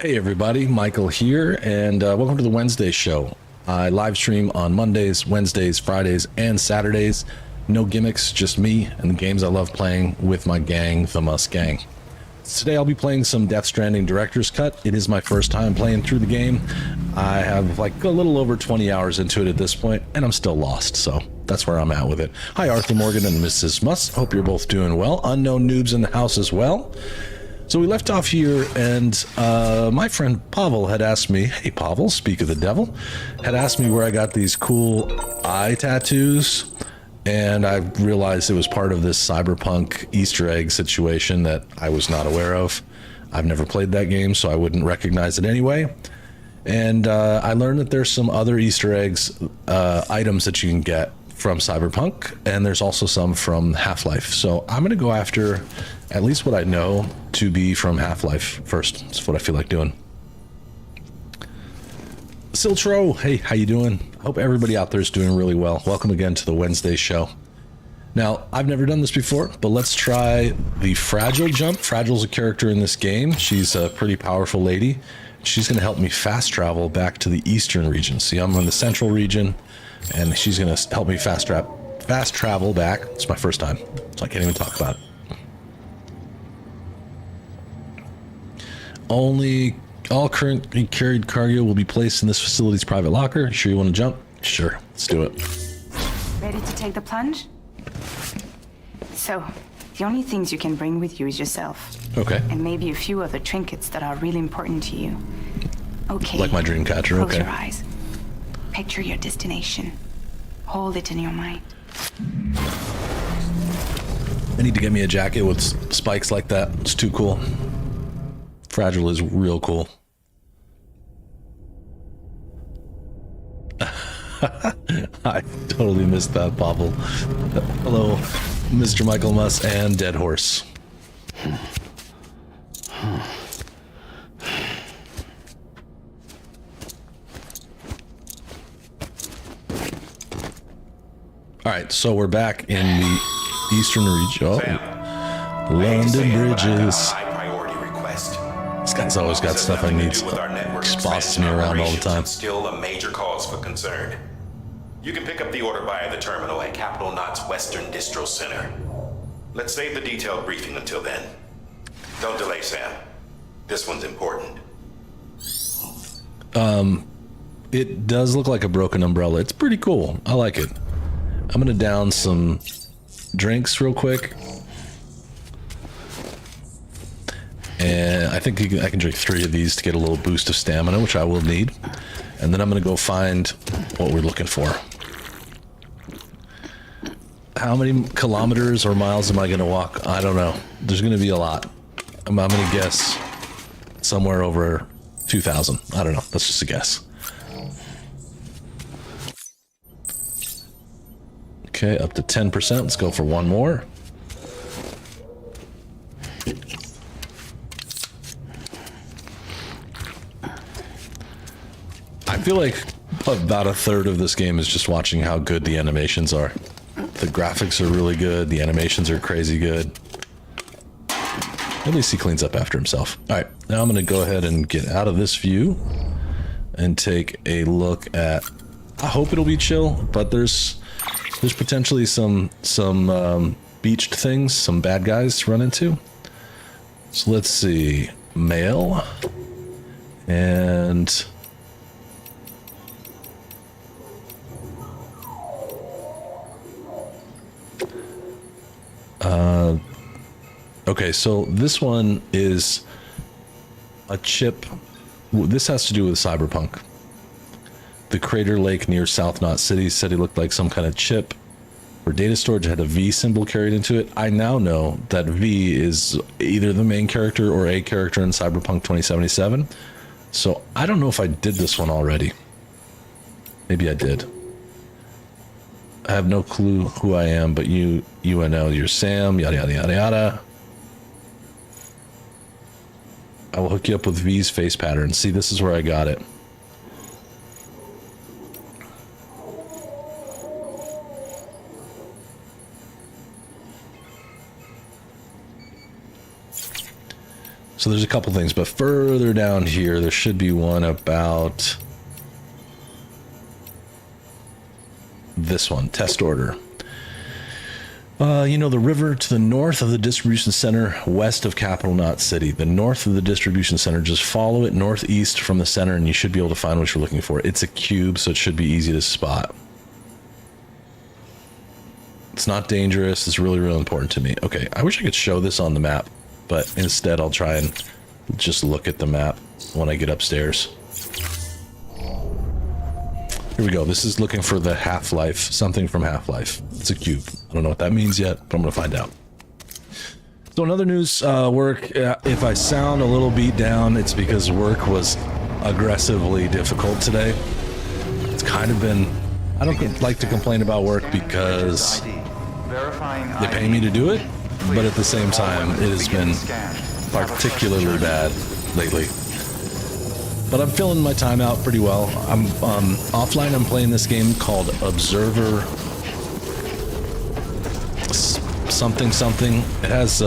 Hey everybody, Michael here, and welcome to the Wednesday show. I live stream on Mondays, Wednesdays, Fridays, and Saturdays. No gimmicks, just me and the games I love playing with my gang, the Must Gang. Today I'll be playing some Death Stranding Director's Cut. It is my first time playing through the game. I have like a little over 20 hours into it at this point, and I'm still lost, so that's where I'm at with it. Hi Arthur Morgan and Mrs. Muss, hope you're both doing well. Unknown noobs in the house as well. So we left off here, and my friend Pavel had asked me, hey Pavel, speak of the devil, had asked me where I got these cool eye tattoos, and I realized it was part of this cyberpunk Easter egg situation that I was not aware of. I've never played that game, so I wouldn't recognize it anyway. And I learned that there's some other Easter eggs, items that you can get from Cyberpunk, and there's also some from Half-Life. So I'm going to go after at least what I know to be from Half-Life first. That's what I feel like doing. Siltro, hey, how you doing? Hope everybody out there is doing really well. Welcome again to the Wednesday show. Now, I've never done this before, but let's try the Fragile jump. Fragile's a character in this game. She's a pretty powerful lady. She's going to help me fast travel back to the eastern region. See, I'm in the central region, and she's going to help me fast travel back. It's my first time, so I can't even talk about it. All currently carried cargo will be placed in this facility's private locker. Sure you want to jump? Sure, let's do it. Ready to take the plunge? So, the only things you can bring with you is yourself. Okay. And maybe a few other trinkets that are really important to you. Okay. Like my dream catcher, Close okay. your eyes. Picture your destination. Hold it in your mind. I need to get me a jacket with spikes like that. It's too cool. Fragile is real cool. I totally missed that, Pavel. Hello, Mr. Michael Muss and Dead Horse. All right, so we're back in the eastern region. Oh, London Bridges. This guy's always got stuff I need. Just bosses me around all the time. Still a major cause for concern. You can pick up the order via the terminal at Capital Knot's Western Distro Center. Let's save the detailed briefing until then. Don't delay, Sam. This one's important. It does look like a broken umbrella. It's pretty cool. I like it. I'm gonna down some drinks real quick. And I think I can drink 3 of these to get a little boost of stamina, which I will need. And then I'm going to go find what we're looking for. How many kilometers or miles am I going to walk? I don't know. There's going to be a lot. I'm going to guess somewhere over 2,000. I don't know. That's just a guess. Okay, up to 10%. Let's go for one more. I feel like about a third of this game is just watching how good the animations are. The graphics are really good. The animations are crazy good. At least he cleans up after himself. All right, now I'm going to go ahead and get out of this view and take a look at. I hope it'll be chill, but there's potentially some beached things, some bad guys to run into. So let's see, mail and. Okay, so this one is a chip. This has to do with Cyberpunk. The Crater Lake near South Knot City said he looked like some kind of chip where data storage had a V symbol carried into it. I now know that V is either the main character or a character in Cyberpunk 2077. So I don't know if I did this one already. Maybe I did. I have no clue who I am, but you know, you're Sam, yada, yada, yada, yada. I will hook you up with V's face pattern. See, this is where I got it. So there's a couple things, but further down here, there should be one about this one, test order. You know, the river to the north of the distribution center, west of Capital Knot City. The north of the distribution center, just follow it northeast from the center and you should be able to find what you're looking for. It's a cube, so it should be easy to spot. It's not dangerous. It's really, really important to me. Okay, I wish I could show this on the map, but instead I'll try and just look at the map when I get upstairs. Here we go. This is looking for the Half-Life, something from Half-Life. It's a cube. I don't know what that means yet, but I'm going to find out. So another news, work. If I sound a little beat down, it's because work was aggressively difficult today. It's kind of been... I don't like to complain about work because they pay me to do it, but at the same time, it has been particularly bad lately. But I'm filling my time out pretty well. I'm offline. I'm playing this game called Observer something something. It has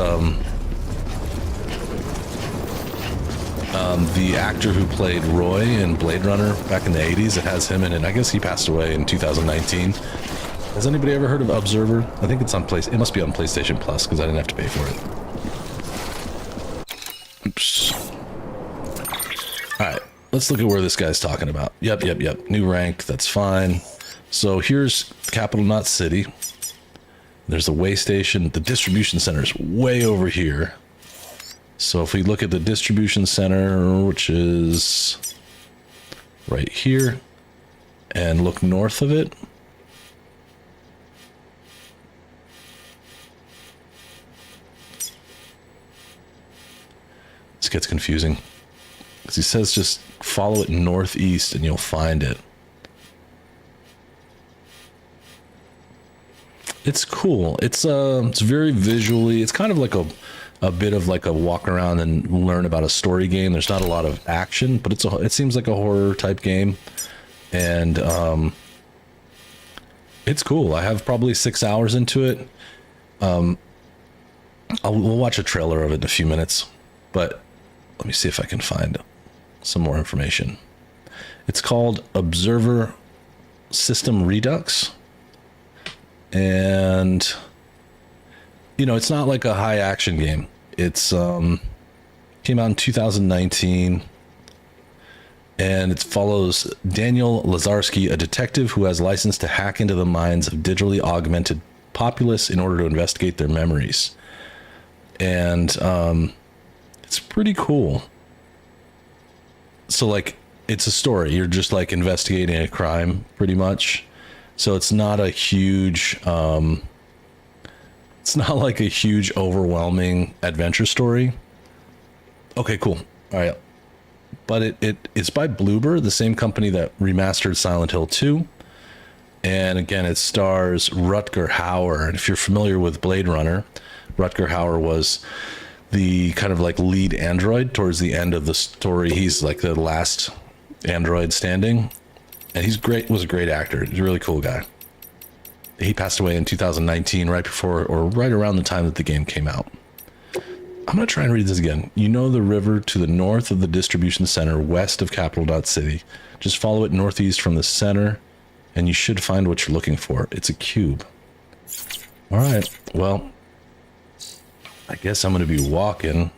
the actor who played Roy in Blade Runner back in the 80s. It has him in it. I guess he passed away in 2019. Has anybody ever heard of Observer? I think it's on It must be on PlayStation Plus because I didn't have to pay for it. Oops. All right, let's look at where this guy's talking about. Yep. New rank, that's fine. So here's Capital Knot City. There's the way station. The distribution center is way over here. So if we look at the distribution center, which is right here, and look north of it, this gets confusing. Because he says just follow it northeast and you'll find it. It's cool. It's very visually, it's kind of like a bit of like a walk around and learn about a story game. There's not a lot of action, but it seems like a horror type game. And it's cool. I have probably 6 hours into it. We'll watch a trailer of it in a few minutes, but let me see if I can find some more information. It's called Observer System Redux. And, you know, it's not like a high action game. It's came out in 2019. And it follows Daniel Lazarski, a detective who has license to hack into the minds of digitally augmented populace in order to investigate their memories. And it's pretty cool. So, like, it's a story. You're just, like, investigating a crime, pretty much. So it's not a huge... it's not like a huge, overwhelming adventure story. Okay, cool. All right. But it's by Bloober, the same company that remastered Silent Hill 2. And again, it stars Rutger Hauer. And if you're familiar with Blade Runner, Rutger Hauer was the kind of like lead android towards the end of the story. He's like the last android standing. And he's great, was a great actor. He's a really cool guy. He passed away in 2019, right before or right around the time that the game came out. I'm going to try and read this again. You know the river to the north of the distribution center, west of Capital Knot City. Just follow it northeast from the center, and you should find what you're looking for. It's a cube. All right. Well, I guess I'm going to be walking.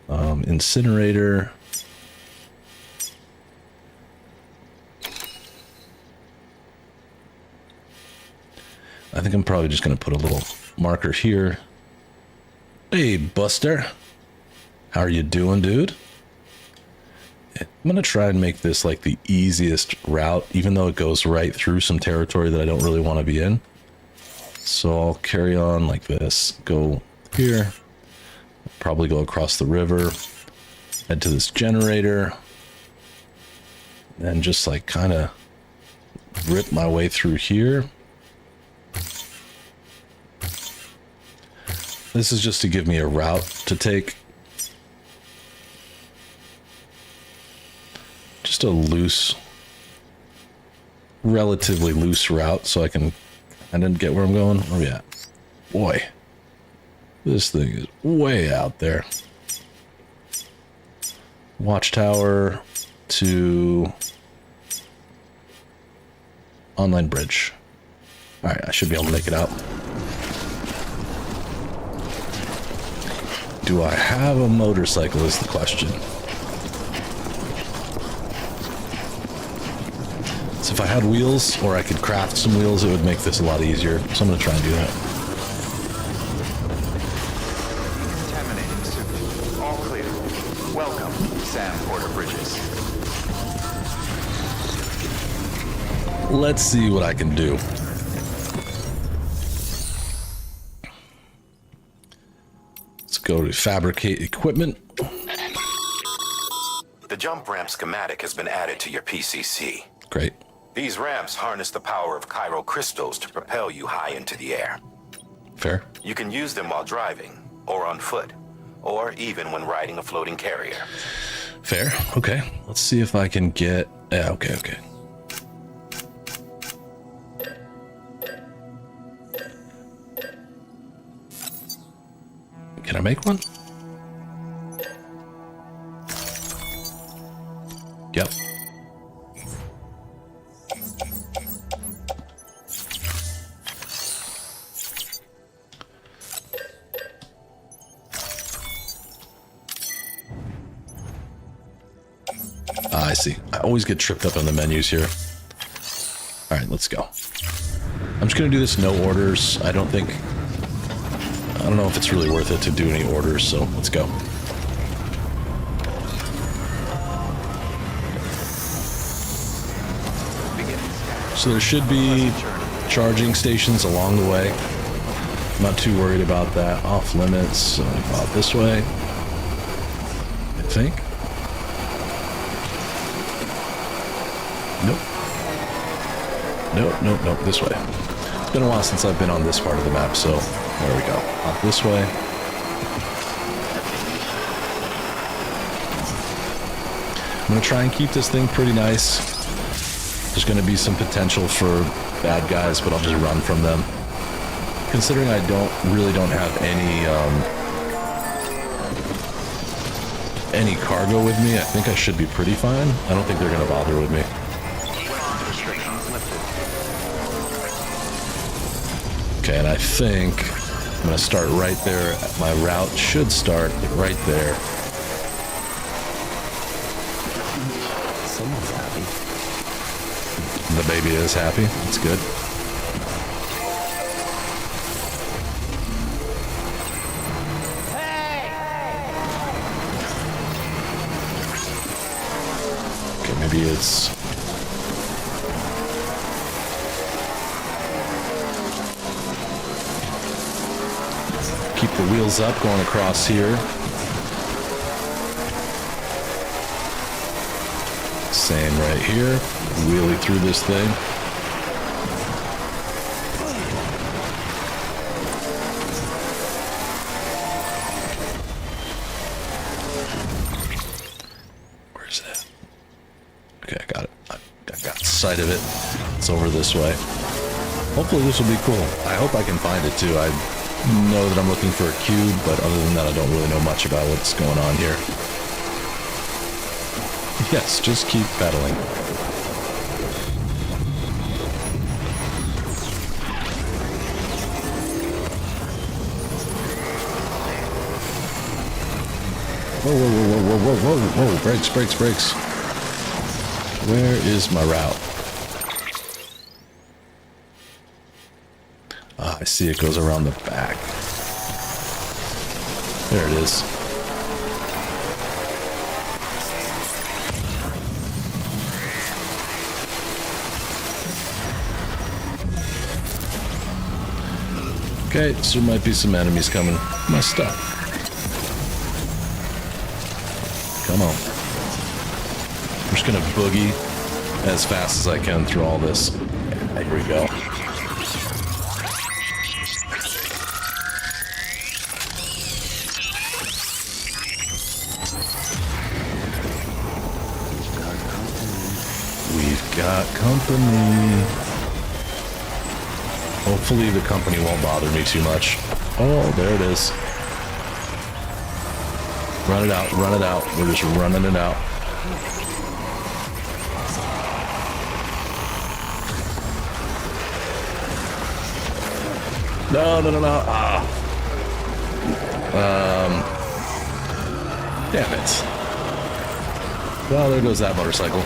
Incinerator. I think I'm probably just going to put a little marker here. Hey, Buster. How are you doing, dude? I'm going to try and make this like the easiest route, even though it goes right through some territory that I don't really want to be in. So I'll carry on like this. Go here. Probably go across the river. Head to this generator. And just like kind of rip my way through here. This is just to give me a route to take. Just a loose, relatively loose route so I didn't get where I'm going. Where are we at? Boy, this thing is way out there. Watchtower to online bridge. All right, I should be able to make it out. Do I have a motorcycle is the question. So if I had wheels, or I could craft some wheels, it would make this a lot easier. So I'm going to try and do that. Contaminating suit. All clear. Welcome, Sam Porter Bridges. Let's see what I can do. Let's go to fabricate equipment. The jump ramp schematic has been added to your PCC. Great. These ramps harness the power of chiral crystals to propel you high into the air. Fair. You can use them while driving, or on foot, or even when riding a floating carrier. Fair. Okay. Let's see if I can get... Yeah, okay. Can I make one? Yep. I see. I always get tripped up on the menus here. All right, let's go. I'm just going to do this no orders. I don't know if it's really worth it to do any orders, so let's go. So there should be charging stations along the way. I'm not too worried about that. Off limits, so about this way, I think. Nope, this way. It's been a while since I've been on this part of the map, so there we go. Off this way. I'm going to try and keep this thing pretty nice. There's going to be some potential for bad guys, but I'll just run from them. Considering I really don't have any cargo with me, I think I should be pretty fine. I don't think they're going to bother with me. Okay, and I think I'm going to start right there. My route should start right there. Someone's happy. The baby is happy. That's good. Okay, maybe it's... Keep the wheels up going across here. Same right here. Wheelie through this thing. Where's that? Okay, I got it. I got sight of it. It's over this way. Hopefully this will be cool. I hope I can find it too. I know that I'm looking for a cube, but other than that, I don't really know much about what's going on here. Yes, just keep pedaling. Whoa, brakes. Where is my route? Ah, I see it goes around the back. There it is. Okay, so there might be some enemies coming. My stuff. Come on. I'm just gonna boogie as fast as I can through all this. There we go. We've got company. Hopefully the company won't bother me too much. Oh, there it is. Run it out, run it out. We're just running it out. No, no, no, no. Ah. Damn it. Well, there goes that motorcycle.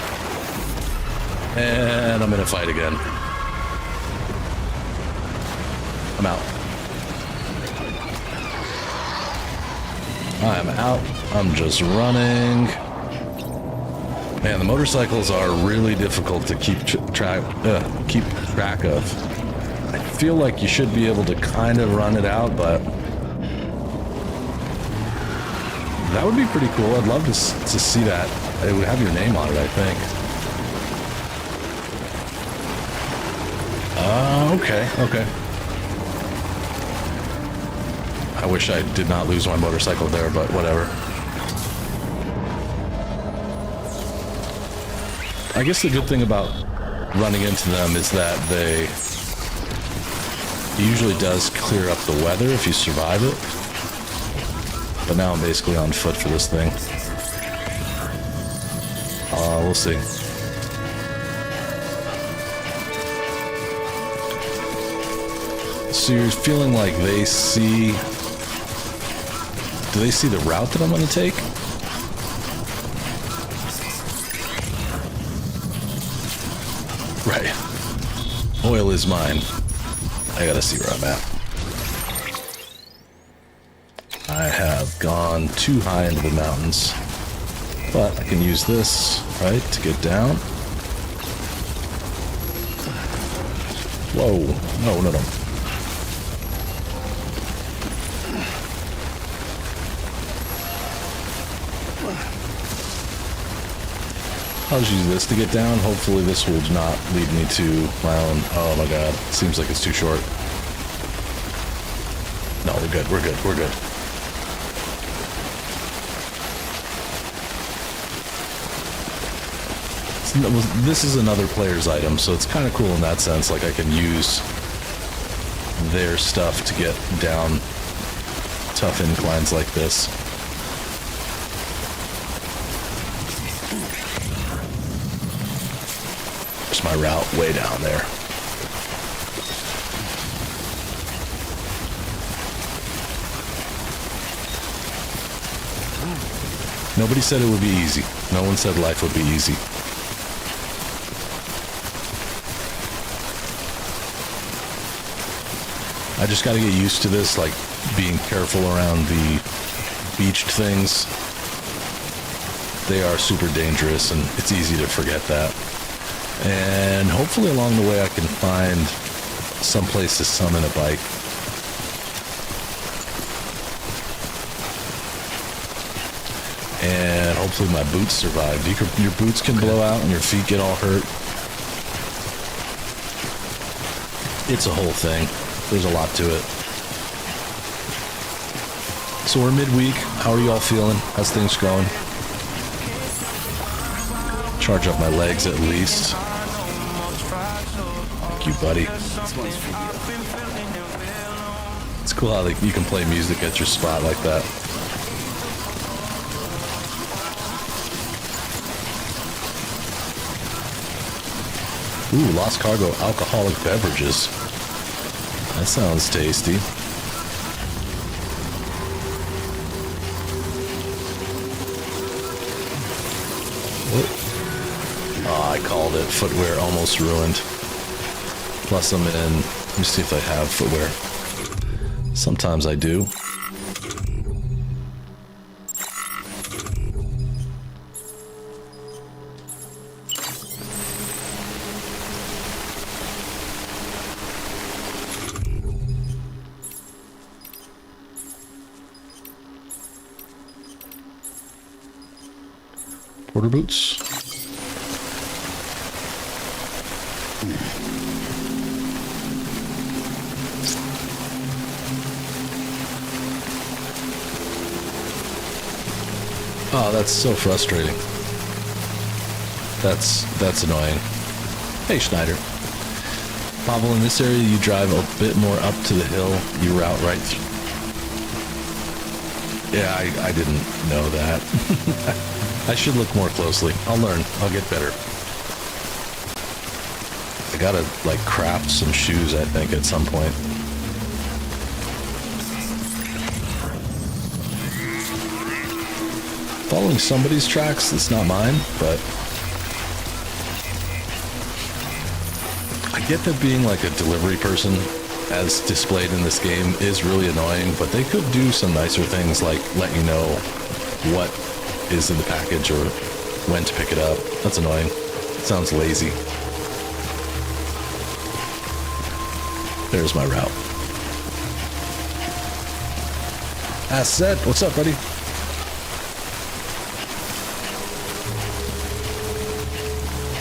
And I'm in a fight again. I'm out. I'm out. I'm just running. Man, the motorcycles are really difficult to keep track of. I feel like you should be able to kind of run it out, but that would be pretty cool. I'd love to see that. It would have your name on it, I think. Okay, okay. I wish I did not lose my motorcycle there, but whatever. I guess the good thing about running into them is that it usually does clear up the weather if you survive it. But now I'm basically on foot for this thing. We'll see. So you're feeling like they see... Do they see the route that I'm going to take? Right. Oil is mine. I gotta see where I'm at. I have gone too high into the mountains. But I can use this, right, to get down. Whoa. No, no, no. I'll just use this to get down. Hopefully this will not lead me to my own... Oh my god. Seems like it's too short. No, we're good. We're good. We're good. This is another player's item, so it's kind of cool in that sense. Like, I can use their stuff to get down tough inclines like this. There's my route way down there. Nobody said it would be easy. No one said life would be easy. I just got to get used to this, like being careful around the beached things. They are super dangerous, and it's easy to forget that. And hopefully along the way I can find some place to summon a bike. And hopefully my boots survive. Your boots can blow out and your feet get all hurt. It's a whole thing. There's a lot to it. So we're midweek. How are you all feeling? How's things going? Charge up my legs at least. Thank you, buddy. It's cool how you can play music at your spot like that. Ooh, Lost Cargo alcoholic beverages. That sounds tasty. Oh, I called it. Footwear almost ruined. Plus I'm in... Let me see if I have footwear. Sometimes I do. Porter boots. Oh, that's so frustrating. That's annoying. Hey, Schneider. Pavel, in this area you drive a bit more up to the hill. You route right through. Yeah, I didn't know that. I should look more closely. I'll learn. I'll get better. I gotta, like, craft some shoes, I think, at some point. Following somebody's tracks, it's not mine, but I get that being like a delivery person, as displayed in this game, is really annoying, but they could do some nicer things, like let you know what is in the package or when to pick it up. That's annoying. It sounds lazy. There's my route. Asset, what's up, buddy?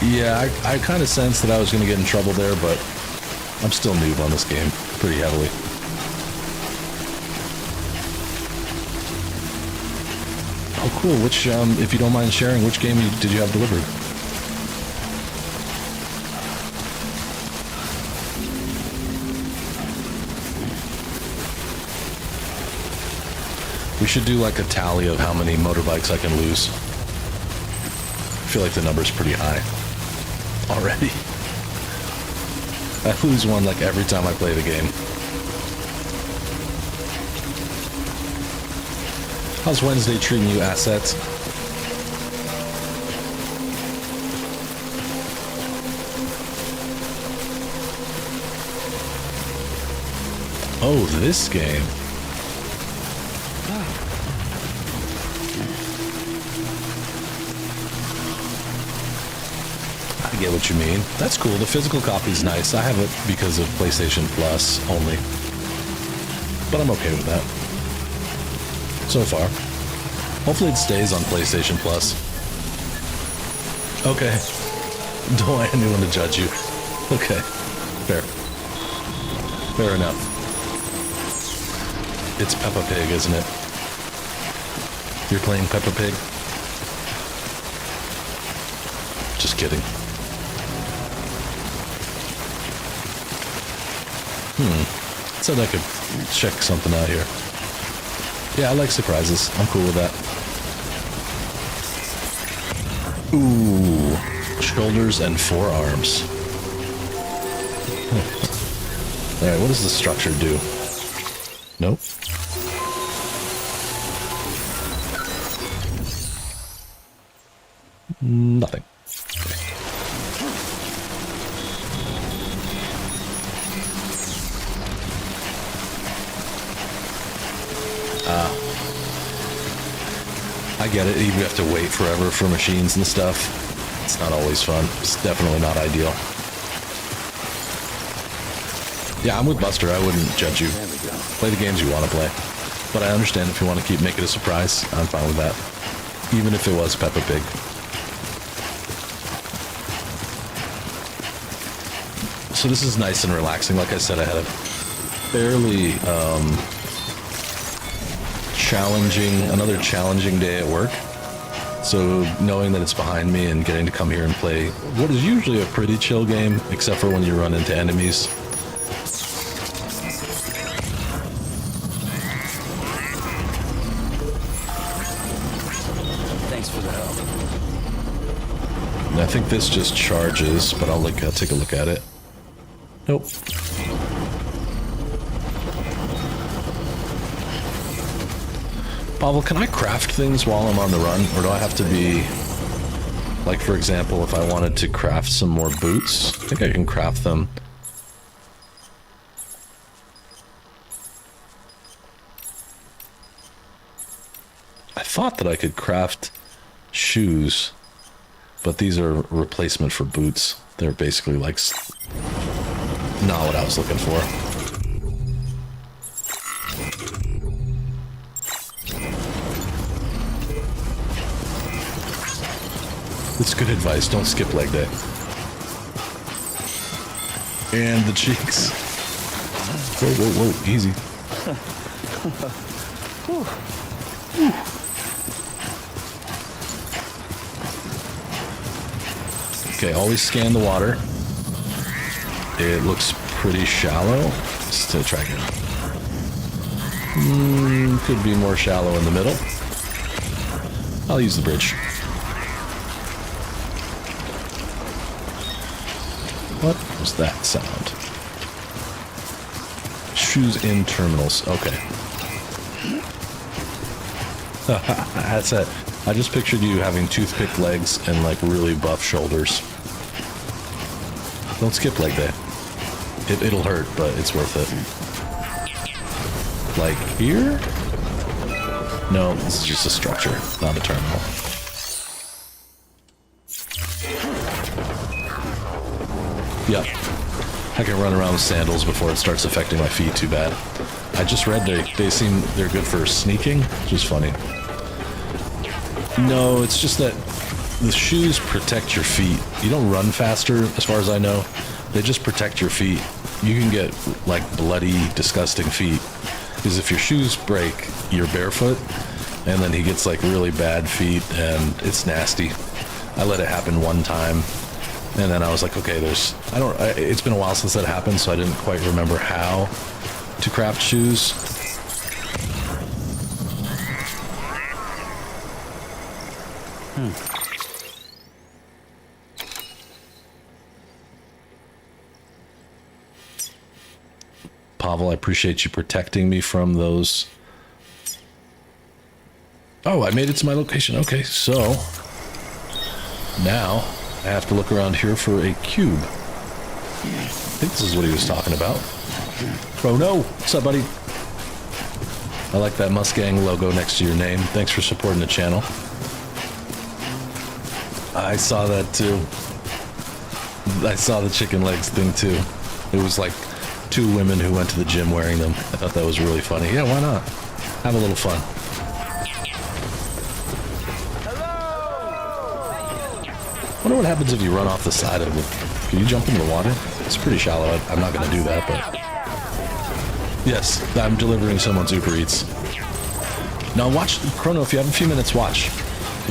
Yeah, I kind of sensed that I was going to get in trouble there, but I'm still noob on this game pretty heavily. Oh, cool. Which, if you don't mind sharing, which game did you have delivered? We should do like a tally of how many motorbikes I can lose. I feel like the number's pretty high already. I lose one like every time I play the game. How's Wednesday treating you, assets? Oh, this game. I get what you mean. That's cool. The physical copy's nice. I have it because of PlayStation Plus only. But I'm okay with that. So far. Hopefully it stays on PlayStation Plus. Okay. Don't want anyone to judge you. Okay. Fair. Fair enough. It's Peppa Pig, isn't it? You're playing Peppa Pig? Just kidding. Said I could check something out here. Yeah, I like surprises. I'm cool with that. Ooh. Shoulders and forearms. Alright, what does the structure do? Nope. Nothing. I get it. You have to wait forever for machines and stuff. It's not always fun. It's definitely not ideal. Yeah, I'm with Buster. I wouldn't judge you. Play the games you want to play. But I understand if you want to keep making it a surprise. I'm fine with that. Even if it was Peppa Pig. So this is nice and relaxing. Like I said, I had a fairly another challenging day at work. So knowing that it's behind me and getting to come here and play what is usually a pretty chill game, except for when you run into enemies. Thanks for the help. And I think this just charges, but I'll take a look at it. Nope. Pavel, can I craft things while I'm on the run? Or do I have to be... Like, for example, if I wanted to craft some more boots, I think I can craft them. I thought that I could craft shoes, but these are a replacement for boots. They're basically like... not what I was looking for. It's good advice. Don't skip leg day. And the cheeks. Whoa, whoa, whoa. Easy. Okay, always scan the water. It looks pretty shallow. Still tracking. could be more shallow in the middle. I'll use the bridge. What was that sound? Shoes in terminals. Okay. That's it. I just pictured you having toothpick legs and like really buff shoulders. Don't skip leg day. It'll hurt, but it's worth it. Like here? No, this is just a structure, not a terminal. Yep. I can run around with sandals before it starts affecting my feet too bad. I just read they're good for sneaking, which is funny. No, it's just that the shoes protect your feet. You don't run faster, as far as I know. They just protect your feet. You can get like bloody, disgusting feet. Because if your shoes break, you're barefoot, and then he gets like really bad feet, and it's nasty. I let it happen one time, and then I was like, okay, it's been a while since that happened, so I didn't quite remember how to craft shoes. Pavel, I appreciate you protecting me from those. Oh, I made it to my location. Okay, so now I have to look around here for a cube. I think this is what he was talking about. Oh no! What's up, buddy? I like that Mustang logo next to your name. Thanks for supporting the channel. I saw that too. I saw the chicken legs thing too. It was like 2 women who went to the gym wearing them. I thought that was really funny. Yeah, why not? Have a little fun. I wonder what happens if you run off the side of it. Can you jump into the water? It's pretty shallow. I'm not going to do that, but... Yes, I'm delivering someone's Uber Eats. Now watch, Chrono, if you have a few minutes, watch.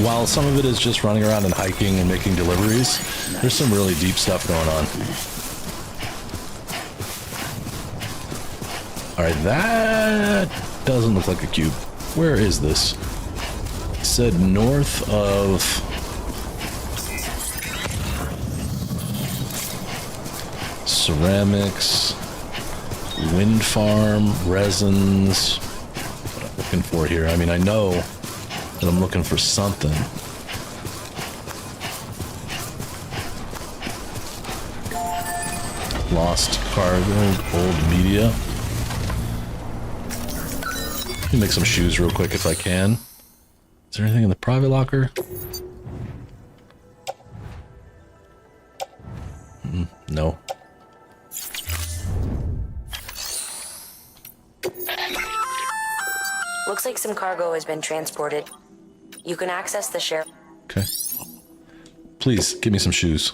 While some of it is just running around and hiking and making deliveries, there's some really deep stuff going on. Alright, that doesn't look like a cube. Where is this? It said north of... ceramics, wind farm, resins. What I'm looking for here. I mean, I know that I'm looking for something. Lost cargo, old media. Let me make some shoes real quick if I can. Is there anything in the private locker? No. Looks like some cargo has been transported. You can access the share. Okay. Please, give me some shoes.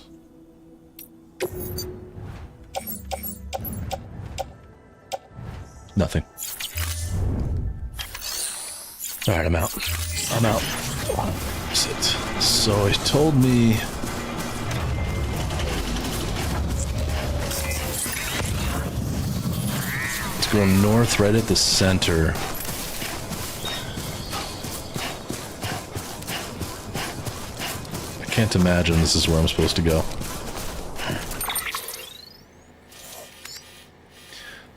Nothing. Alright, I'm out. I'm out. Sit. So he told me... to go north right at the center. I can't imagine this is where I'm supposed to go.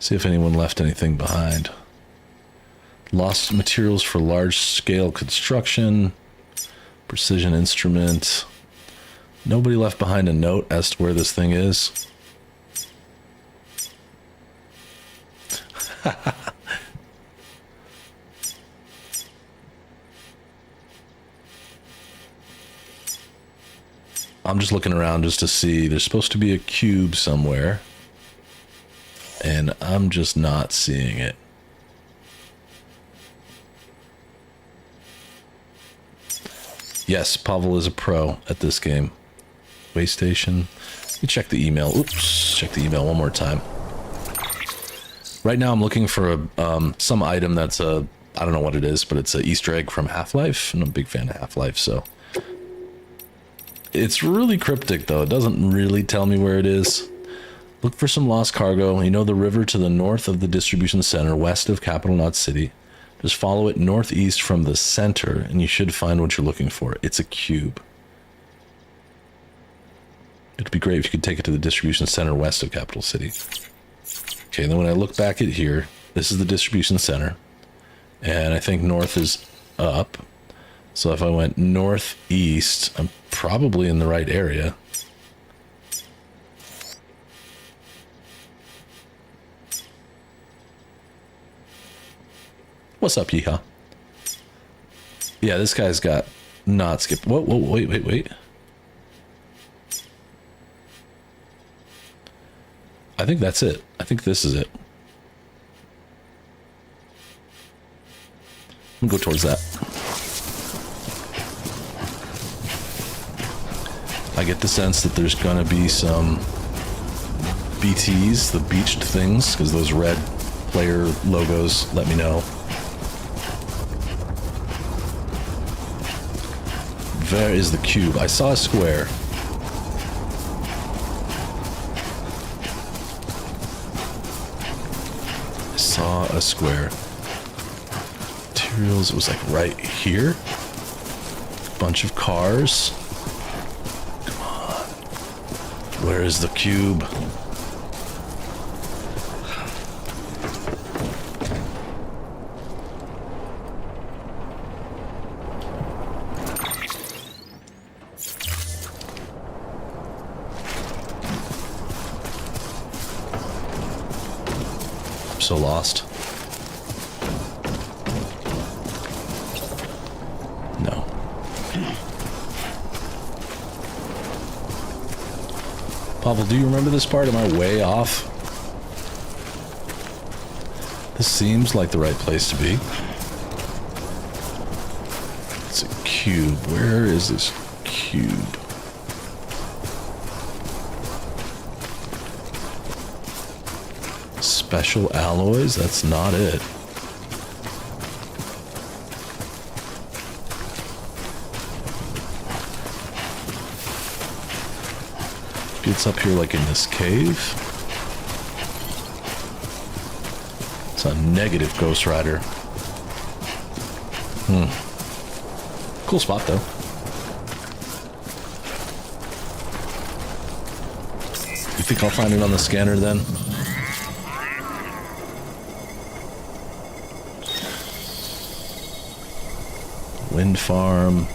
See if anyone left anything behind. Lost materials for large-scale construction. Precision instrument. Nobody left behind a note as to where this thing is. I'm just looking around just to see. There's supposed to be a cube somewhere. And I'm just not seeing it. Yes, Pavel is a pro at this game. Way station. Let me check the email. Oops, check the email one more time. Right now I'm looking for a, some item that's a, I don't know what it is, but it's an Easter egg from Half-Life. I'm a big fan of Half-Life, so. It's really cryptic though. It doesn't really tell me where it is. Look for some lost cargo. You know the river to the north of the distribution center, west of Capital Knot City. Just follow it northeast from the center, and you should find what you're looking for. It's a cube. It'd be great if you could take it to the distribution center west of Capital City. Okay, and then when I look back at here, this is the distribution center. And I think north is up. So if I went northeast, I'm probably in the right area. What's up, Yeehaw? Yeah, this guy's got not skip. Whoa, whoa, wait. I think that's it. I think this is it. I'm gonna go towards that. I get the sense that there's gonna be some BTs, the beached things, because those red player logos let me know. Where is the cube? I saw a square. I saw a square. Materials, it was like right here. Bunch of cars. Come on. Where is the cube? So lost. No. Pavel, do you remember this part? Am I way off? This seems like the right place to be. It's a cube. Where is this cube? Special alloys? That's not it. It's up here like in this cave. It's a negative Ghost Rider. Cool spot though. You think I'll find it on the scanner then? Wind farm.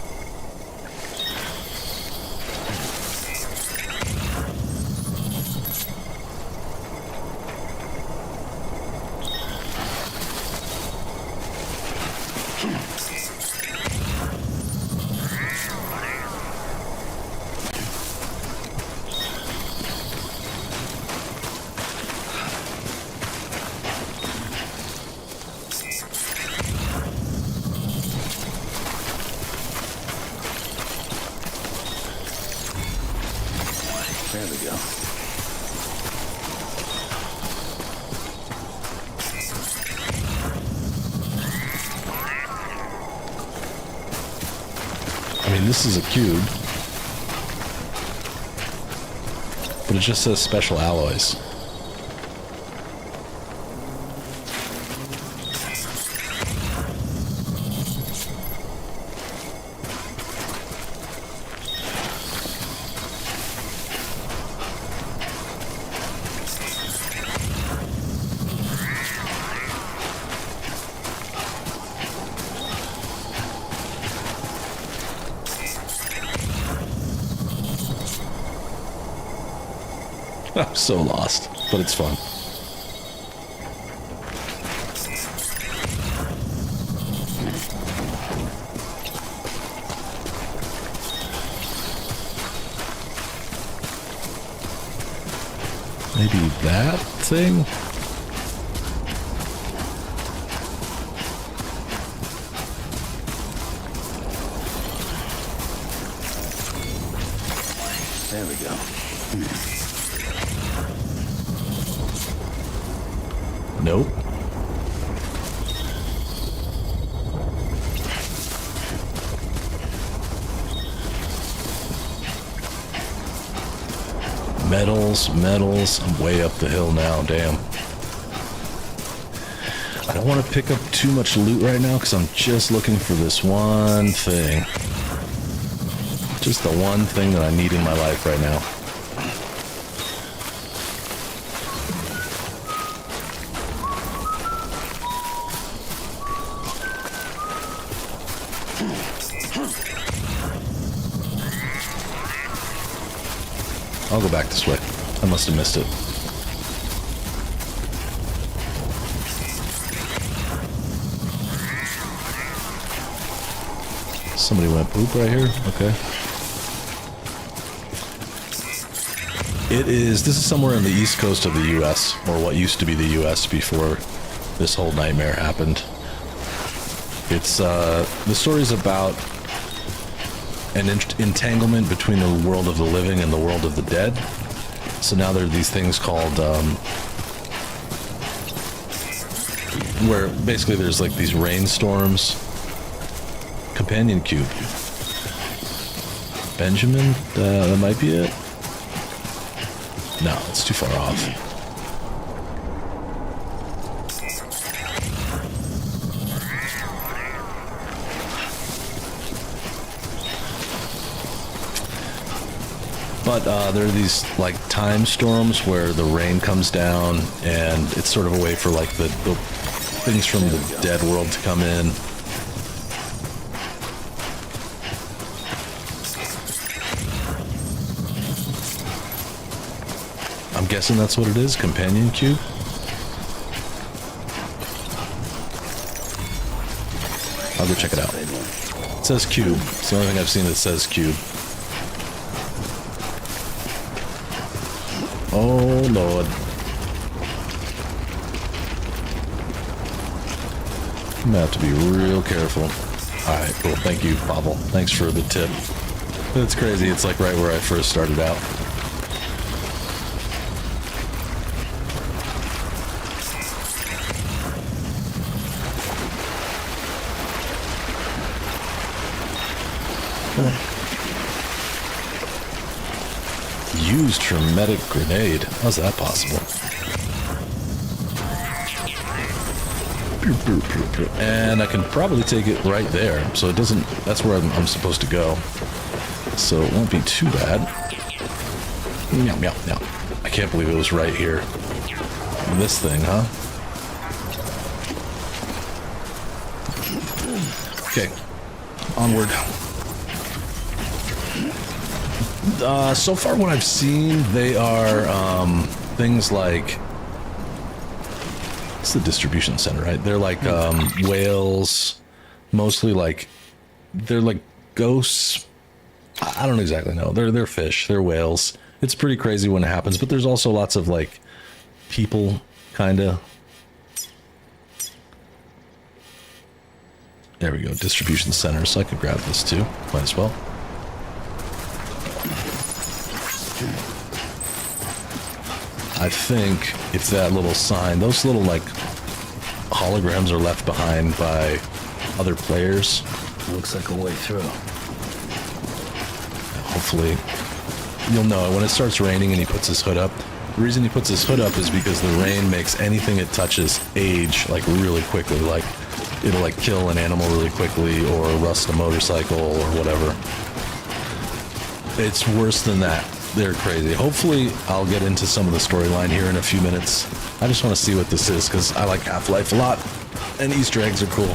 There we go. I mean, this is a cube, but it just says special alloys. I'm so lost, but it's fun. Maybe that thing? There we go. Nope. Metals. I'm way up the hill now, damn. I don't want to pick up too much loot right now because I'm just looking for this one thing. Just the one thing that I need in my life right now. I'll go back this way. I must have missed it. Somebody went poop right here. Okay. This is somewhere in the east coast of the U.S., or what used to be the U.S. before this whole nightmare happened. It's, the story's about an entanglement between the world of the living and the world of the dead. So now there are these things called, where basically there's like these rainstorms. Companion cube. Benjamin? That might be it. No, it's too far off. But there are these like time storms where the rain comes down, and it's sort of a way for like the things from the dead world to come in. I'm guessing that's what it is, companion cube. I'll go check it out. It says cube. It's the only thing I've seen that says cube. Oh, Lord. I'm gonna have to be real careful. Alright, cool. Thank you, Pavel. Thanks for the tip. It's crazy. It's like right where I first started out. Used hermetic grenade. How's that possible? And I can probably take it right there. So it doesn't... That's where I'm supposed to go. So it won't be too bad. Meow, meow, meow. I can't believe it was right here. This thing, huh? Okay. Onward. So far what I've seen, they are things like... It's the distribution center, right? They're like whales, mostly like... They're like ghosts. I don't exactly know. They're fish. They're whales. It's pretty crazy when it happens, but there's also lots of like people, kinda. There we go, distribution center. So I could grab this too. Might as well. I think it's that little sign. Those little like holograms are left behind by other players. Looks like a way through. Hopefully you'll know it when it starts raining and he puts his hood up. The reason he puts his hood up is because the rain makes anything it touches age like really quickly. Like it'll like kill an animal really quickly or rust a motorcycle or whatever. It's worse than that. They're crazy. Hopefully I'll get into some of the storyline here in a few minutes. I just want to see what this is because I like Half-Life a lot and Easter eggs are cool.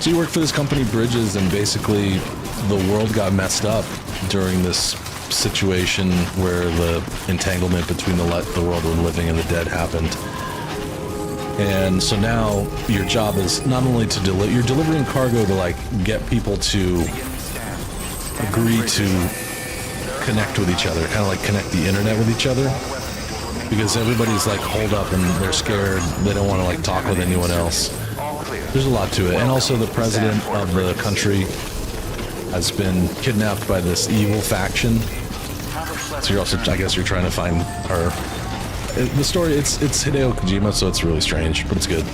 So you work for this company, Bridges, and basically the world got messed up during this situation where the entanglement between the world of the living and the dead happened. And so now your job is not only to deliver, you're delivering cargo to like get people to agree to connect with each other, kind of like connect the internet with each other, because everybody's like holed up and they're scared. They don't want to like talk with anyone else. There's a lot to it. And also the president of the country has been kidnapped by this evil faction. So you're also, I guess you're trying to find her. The story, it's Hideo Kojima, so it's really strange, but it's good.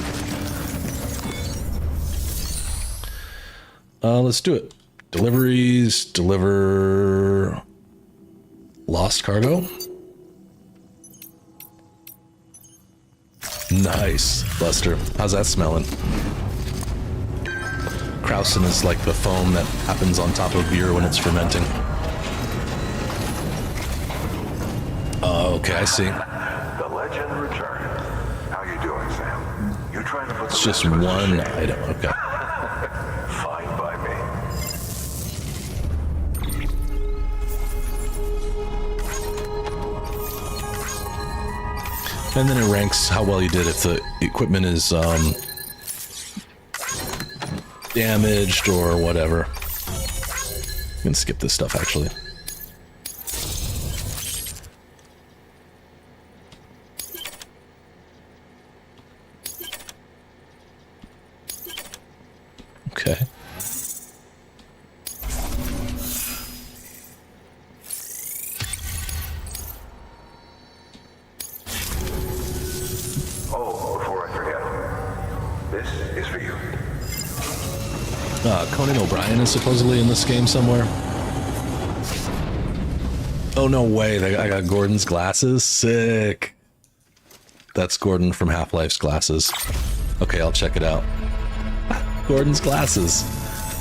Let's do it. Deliveries, deliver lost cargo. Nice, Buster. How's that smelling? Krausen is like the foam that happens on top of beer when it's fermenting. Okay, I see. The legend returned. How you doing, Sam? You trying to put It's just one item. Okay. Fine by me. And then it ranks how well you did if the equipment is damaged or whatever. I'm gonna skip this stuff actually. Okay. Oh, before I forget, this is for you. Conan O'Brien is supposedly in this game somewhere. Oh, no way. I got Gordon's glasses. Sick. That's Gordon from Half-Life's glasses. Okay, I'll check it out. Gordon's glasses.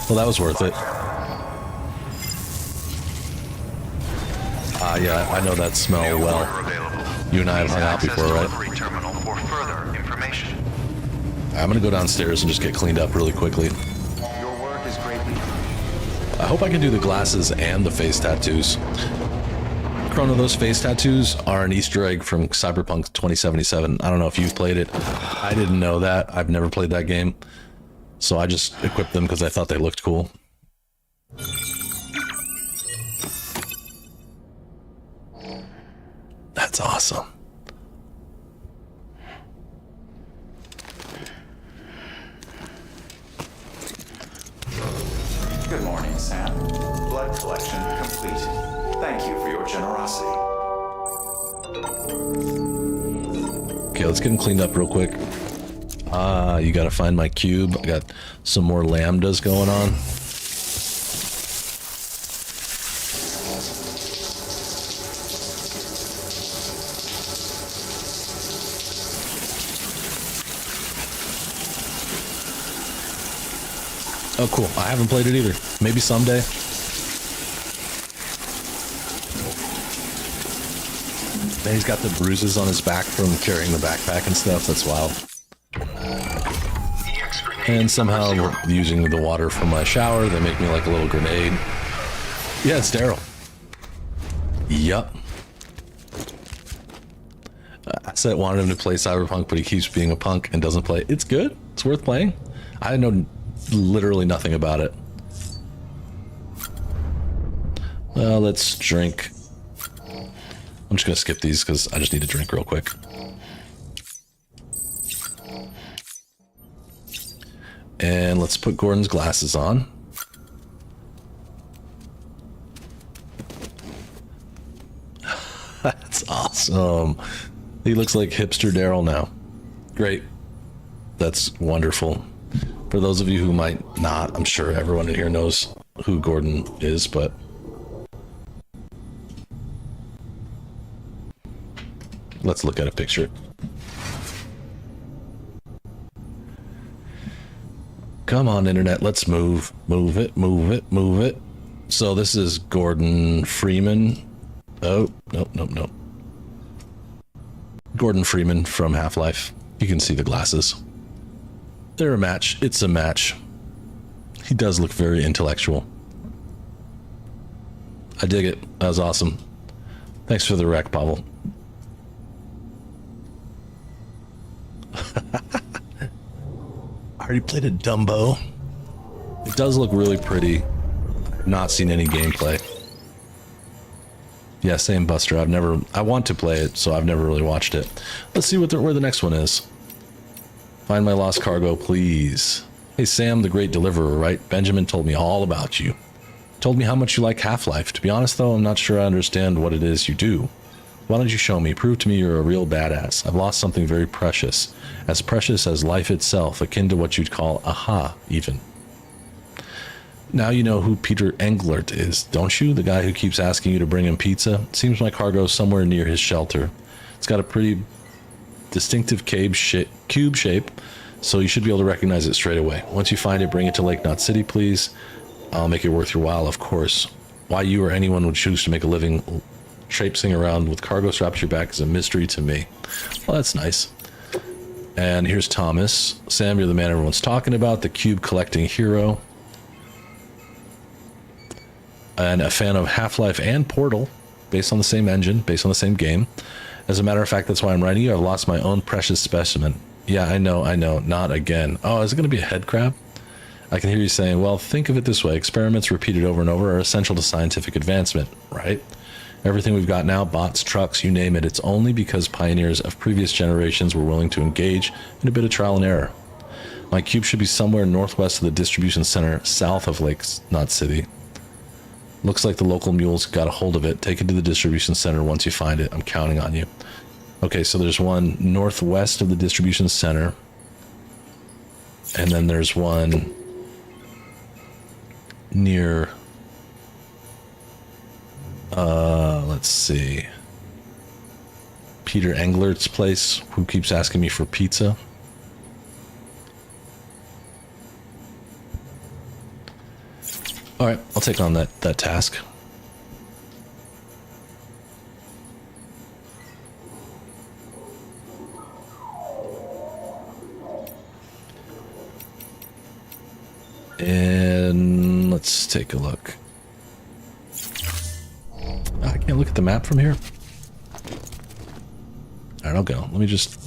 Well, that was worth it. Yeah, I know that smell well. You and I have hung out before, right? I'm gonna go downstairs and just get cleaned up really quickly. Your work is greatly. I hope I can do the glasses and the face tattoos. Chrono, those face tattoos are an Easter egg from Cyberpunk 2077. I don't know if you've played it. I didn't know that. I've never played that game. So I just equipped them because I thought they looked cool. That's awesome. Good morning, Sam. Blood collection complete. Thank you for your generosity. Okay, let's get them cleaned up real quick. You gotta find my cube. I got some more lambdas going on. Oh, cool. I haven't played it either. Maybe someday. Man, he's got the bruises on his back from carrying the backpack and stuff. That's wild. And somehow, using the water from my shower, they make me like a little grenade. Yeah, it's Daryl. Yup. I said I wanted him to play Cyberpunk, but he keeps being a punk and doesn't play. It's good. It's worth playing. I know literally nothing about it. Well, let's drink. I'm just gonna skip these because I just need to drink real quick. And let's put Gordon's glasses on. That's awesome. He looks like hipster Daryl now. Great. That's wonderful. For those of you who might not, I'm sure everyone in here knows who Gordon is, but let's look at a picture. Come on, internet, let's move. Move it, move it, move it. So this is Gordon Freeman. Oh, nope, nope, nope. Gordon Freeman from Half-Life. You can see the glasses. They're a match. It's a match. He does look very intellectual. I dig it. That was awesome. Thanks for the rec, Pavel. I already played a Dumbo. It does look really pretty. Not seen any gameplay. Yeah, same, Buster. I want to play it, so I've never really watched it. Let's see where the next one is. Find my lost cargo, please. Hey, Sam, the great deliverer, right? Benjamin told me all about you. Told me how much you like Half-Life. To be honest, though, I'm not sure I understand what it is you do. Why don't you show me? Prove to me you're a real badass. I've lost something very precious. As precious as life itself, akin to what you'd call aha, even. Now you know who Peter Englert is, don't you? The guy who keeps asking you to bring him pizza? Seems my cargo's somewhere near his shelter. It's got a pretty distinctive cube shape, so you should be able to recognize it straight away. Once you find it, bring it to Lake Knot City, please. I'll make it worth your while, of course. Why you or anyone would choose to make a living traipsing around with cargo strapped to your back is a mystery to me. Well, that's nice. And here's Thomas. Sam, you're the man everyone's talking about, the cube collecting hero. And a fan of Half-Life and Portal, based on the same engine, based on the same game. As a matter of fact, that's why I'm writing you. I've lost my own precious specimen. Yeah, I know, not again. Oh, is it going to be a head crab? I can hear you saying, well, think of it this way. Experiments repeated over and over are essential to scientific advancement, right? Everything we've got now, bots, trucks, you name it, it's only because pioneers of previous generations were willing to engage in a bit of trial and error. My cube should be somewhere northwest of the distribution center, south of Lake Knot City. Looks like the local mules got a hold of it. Take it to the distribution center once you find it. I'm counting on you. Okay, so there's one northwest of the distribution center. And then there's one near... let's see. Peter Englert's place, who keeps asking me for pizza. All right, I'll take on that task. And let's take a look. I can't look at the map from here. All right, I'll go. Let me just...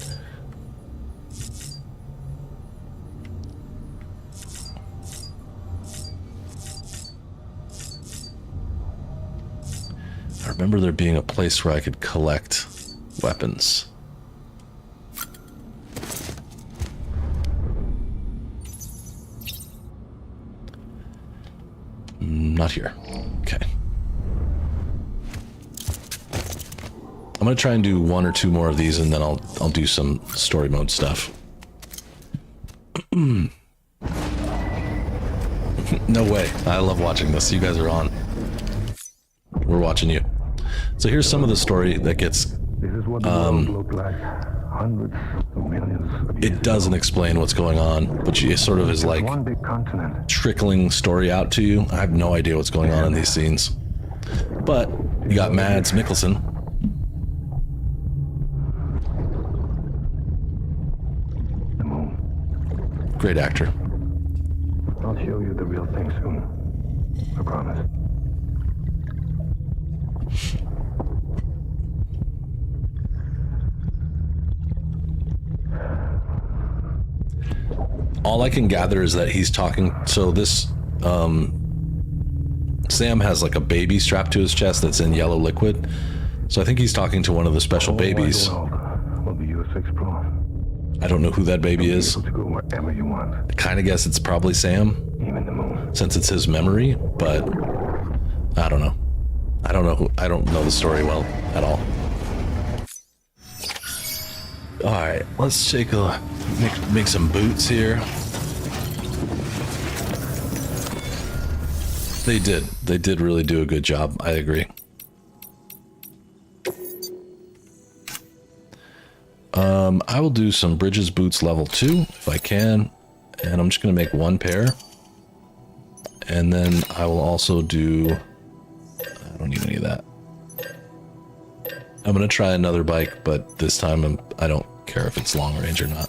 I remember there being a place where I could collect weapons. Not here. Okay. I'm gonna try and do one or two more of these, and then I'll do some story mode stuff. No way. I love watching this. You guys are on. We're watching you. So here's some of the story that gets... This is what the world looked like. Hundreds of millions of years It doesn't explain what's going on, but it sort of is like one big continent. trickling story out to you. I have no idea what's going on in these scenes. But you got Mads Mikkelsen. The moon. Great actor. I'll show you the real thing soon. I promise. All I can gather is that he's talking. So this Sam has like a baby strapped to his chest that's in yellow liquid. So I think he's talking to one of the special babies. Will be yours to explore. I don't know who that baby is. Able to go wherever you want, I kind of guess it's probably Sam, even the moon. since it's his memory, but I don't know. I don't know the story well at all. All right, let's take a make some boots here. They did really do a good job. I agree. I will do some Bridges boots level 2 if I can, and I'm just gonna make one pair, and then I will also do. I don't need any of that. I'm gonna try another bike, but this time I don't care if it's long range or not.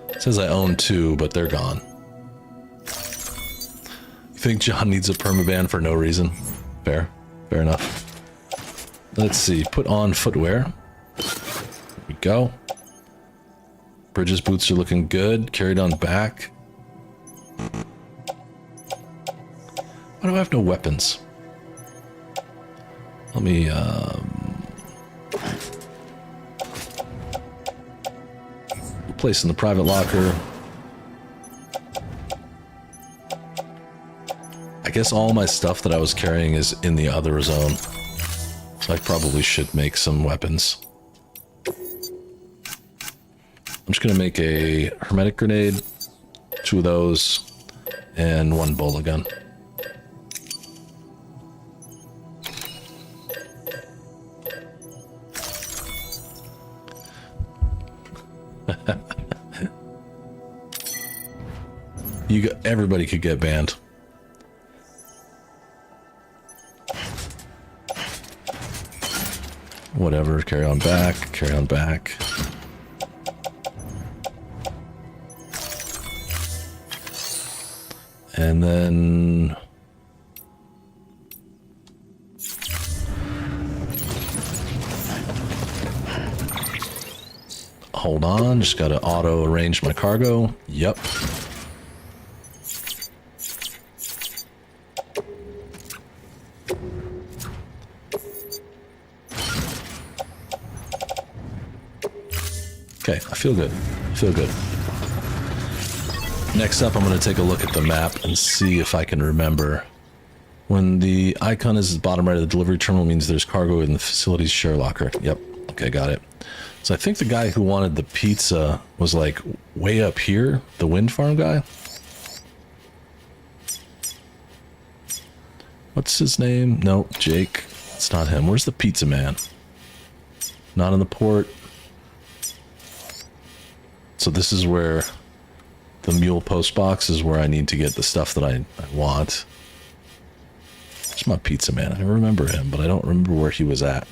It says I own 2, but they're gone. You think John needs a permaban for no reason? Fair enough. Let's see, put on footwear. There we go. Bridges boots are looking good. Carried on back. Why do I have no weapons? Let me, place in the private locker. I guess all my stuff that I was carrying is in the other zone. So I probably should make some weapons. I'm just gonna make a hermetic grenade, 2 of those, and 1 bola gun. Everybody could get banned. Whatever, carry on back, carry on back. And then... hold on, just gotta auto arrange my cargo. Yep. Okay, I feel good. I feel good. Next up, I'm going to take a look at the map and see if I can remember. When the icon is at the bottom right of the delivery terminal, means there's cargo in the facility's share locker. Yep. Okay, got it. So I think the guy who wanted the pizza was like way up here, the wind farm guy. What's his name? No, Jake. It's not him. Where's the pizza man? Not in the port. So this is where the mule post box is, where I need to get the stuff that I want. Where's my pizza man? I remember him, but I don't remember where he was at.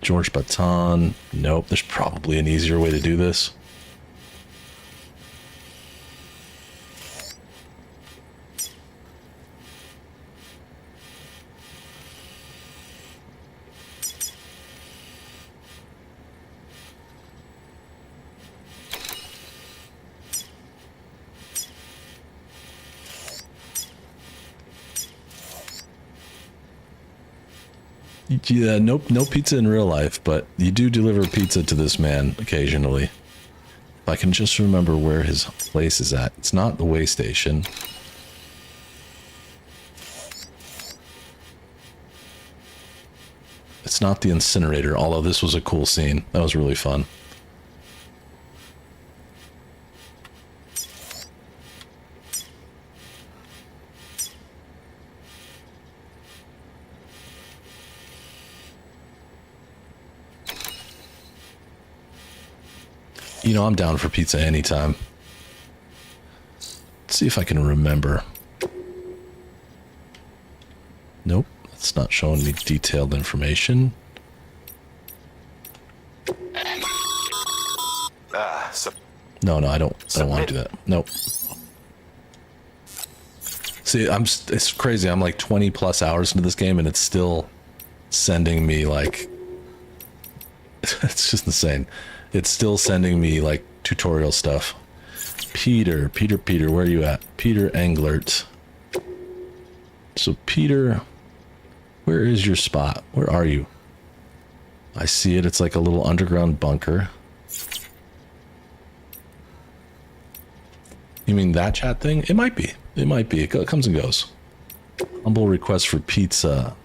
George Baton. Nope, there's probably an easier way to do this. Yeah, nope, no pizza in real life, but you do deliver pizza to this man occasionally. If I can just remember where his place is at. It's not the way station. It's not the incinerator, although this was a cool scene. That was really fun. You know, I'm down for pizza anytime. Let's see if I can remember. Nope, it's not showing me detailed information. No, I don't want to do that. Nope. See, it's crazy. I'm like 20 plus hours into this game and it's still sending me like, it's just insane. It's still sending me like tutorial stuff. Peter, where are you at? Peter Englert. So Peter, where is your spot? Where are you? I see it. It's like a little underground bunker. You mean that chat thing? It might be. It might be. It comes and goes. Humble request for pizza.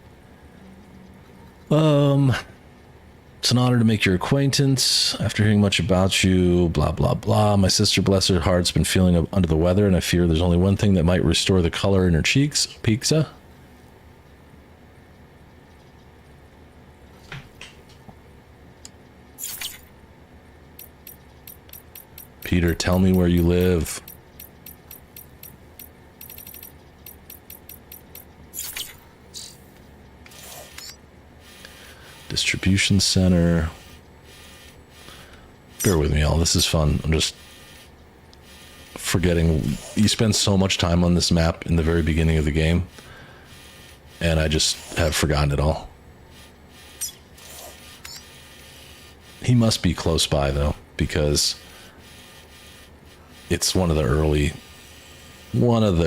It's an honor to make your acquaintance. After hearing much about you, blah, blah, blah. My sister, bless her heart, has been feeling under the weather, and I fear there's only one thing that might restore the color in her cheeks. Pizza. Peter, tell me where you live. Distribution center. Bear with me, all. This is fun. I'm just forgetting. You spend so much time on this map in the very beginning of the game, and I just have forgotten it all. He must be close by, though, because it's one of the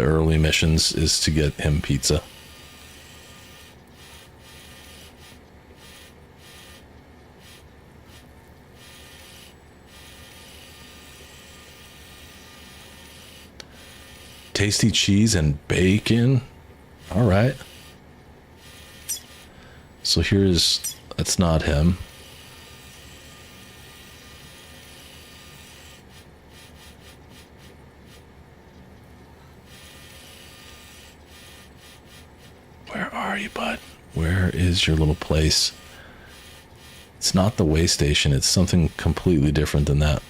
early missions is to get him pizza. Tasty cheese and bacon. All right. So that's not him. Where are you, bud? Where is your little place? It's not the way station. It's something completely different than that.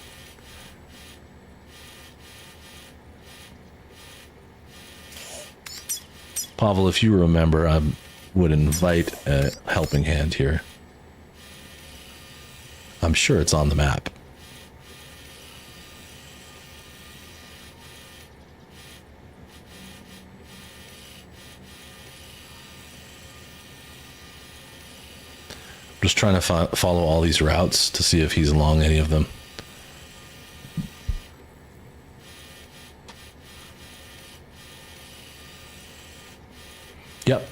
Pavel, if you remember, I would invite a helping hand here. I'm sure it's on the map. Just trying to follow all these routes to see if he's along any of them. Yep.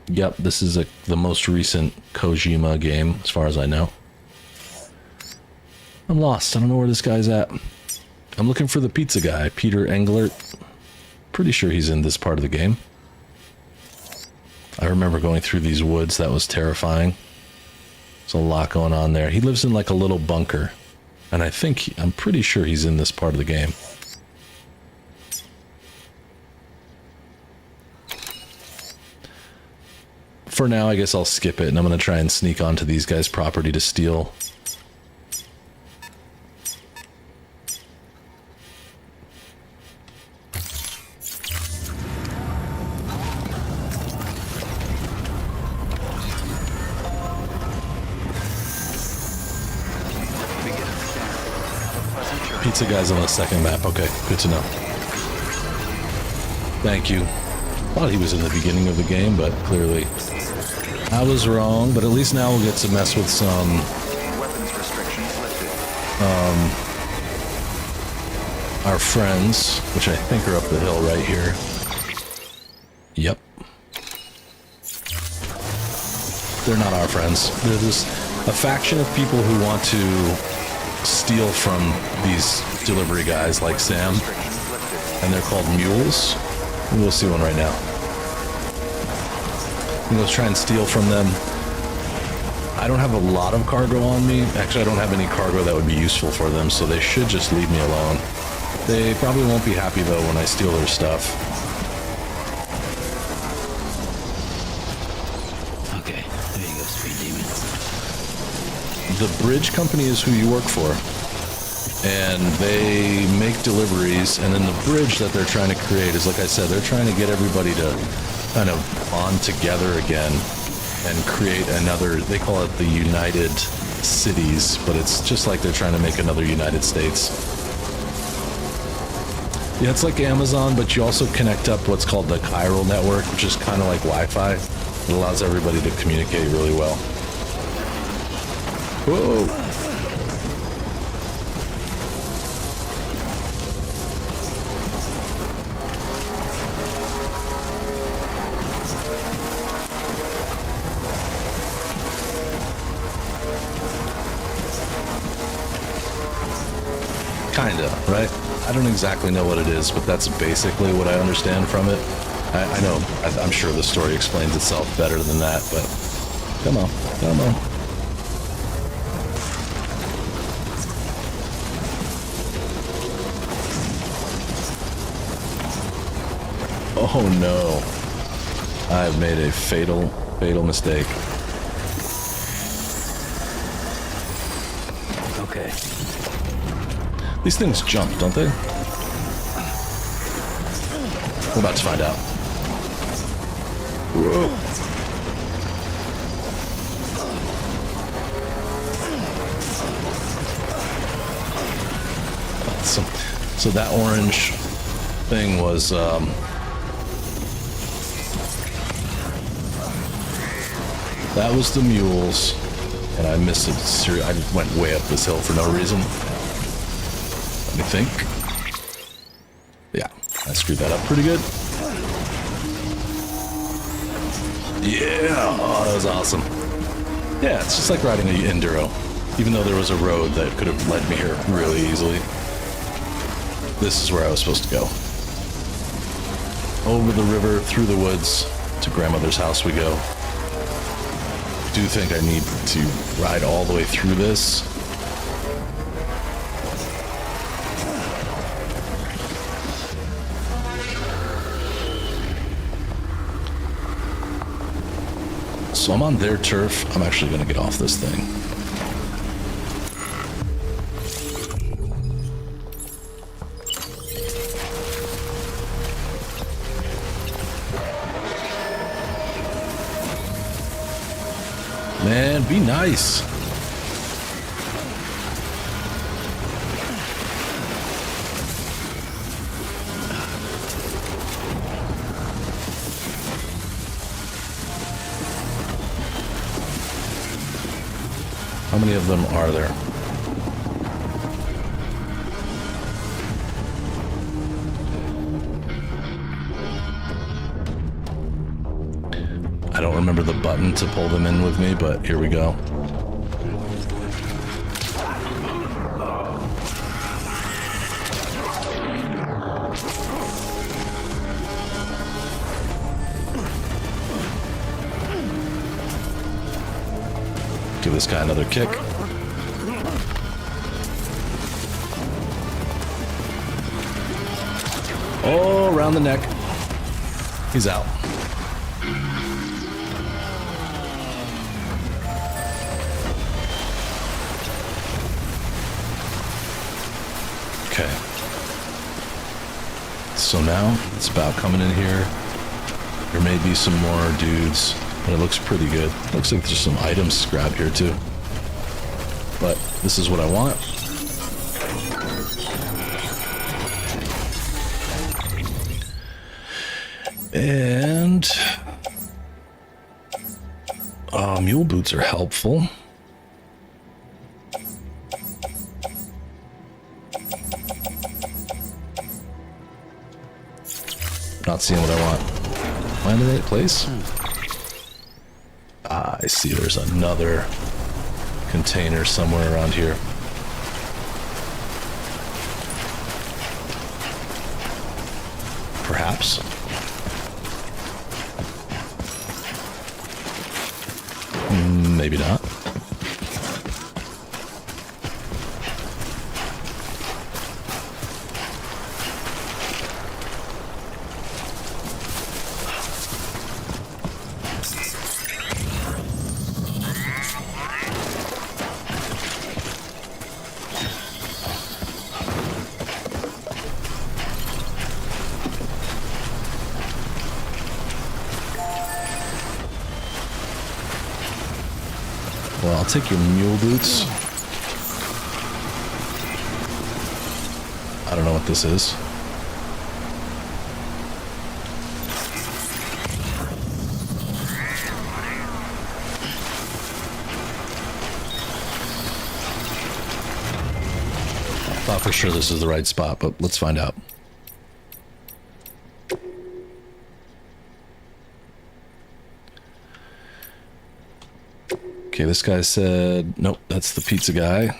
Yep, this is the most recent Kojima game, as far as I know. I'm lost. I don't know where this guy's at. I'm looking for the pizza guy, Peter Englert. Pretty sure he's in this part of the game. I remember going through these woods. That was terrifying. There's a lot going on there. He lives in like a little bunker. And I'm pretty sure he's in this part of the game. For now, I guess I'll skip it, and I'm going to try and sneak onto these guys' property to steal. Pizza guy's on the second map. Okay, good to know. Thank you. Thought he was in the beginning of the game, but clearly I was wrong. But at least now we'll get to mess with some Weapons restrictions lifted. our friends, which I think are up the hill right here. Yep. They're not our friends. They're just a faction of people who want to steal from these delivery guys like Sam, and they're called mules. We'll see one right now. I'm gonna try and steal from them. I don't have a lot of cargo on me. Actually, I don't have any cargo that would be useful for them, so they should just leave me alone. They probably won't be happy though when I steal their stuff. Okay, there you go, Speed Demon. The bridge company is who you work for, and they make deliveries, and then the bridge that they're trying to create is, like I said, they're trying to get everybody to kind of bond together again and create another, they call it the United Cities, but it's just like they're trying to make another United States. Yeah, it's like Amazon, but you also connect up what's called the chiral network, which is kind of like Wi-Fi. It allows everybody to communicate really well. Whoa! Kinda, right? I don't exactly know what it is, but that's basically what I understand from it. I know, I'm sure the story explains itself better than that, but come on, come on. Oh no, I've made a fatal mistake. Okay. These things jump, don't they? We're about to find out. Whoa. So that orange thing was, that was the mules, and I missed it. I went way up this hill for no reason. Let me think. Yeah, I screwed that up pretty good. Yeah, oh, that was awesome. Yeah, it's just like riding an enduro, even though there was a road that could have led me here really easily. This is where I was supposed to go. Over the river, through the woods, to grandmother's house we go. I do think I need to ride all the way through this. So I'm on their turf. I'm actually going to get off this thing. man. Be nice. How many of them are there? I don't remember the button to pull them in with me, but here we go. Give this guy another kick. Oh, around the neck. He's out. Okay. So now it's about coming in here. There may be some more dudes, but it looks pretty good. Looks like there's some items to grab here too. But this is what I want. And mule boots are helpful. Not seeing what I want. Am I in the right place? Ah, I see there's another container somewhere around here. Perhaps. Maybe not. Well, I'll take your mule boots. I don't know what this is. I thought for sure this is the right spot, but let's find out. Okay, this guy said, nope, that's the pizza guy.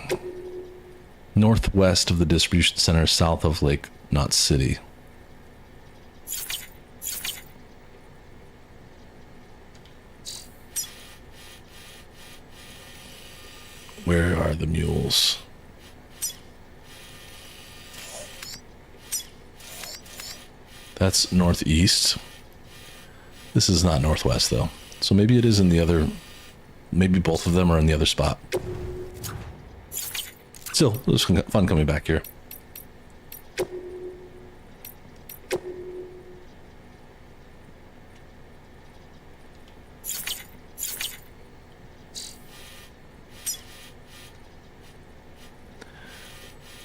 Northwest of the distribution center, south of Lake Knot City. Where are the mules? That's northeast. This is not northwest, though. So maybe it is in the other... Maybe both of them are in the other spot. Still, it was fun coming back here.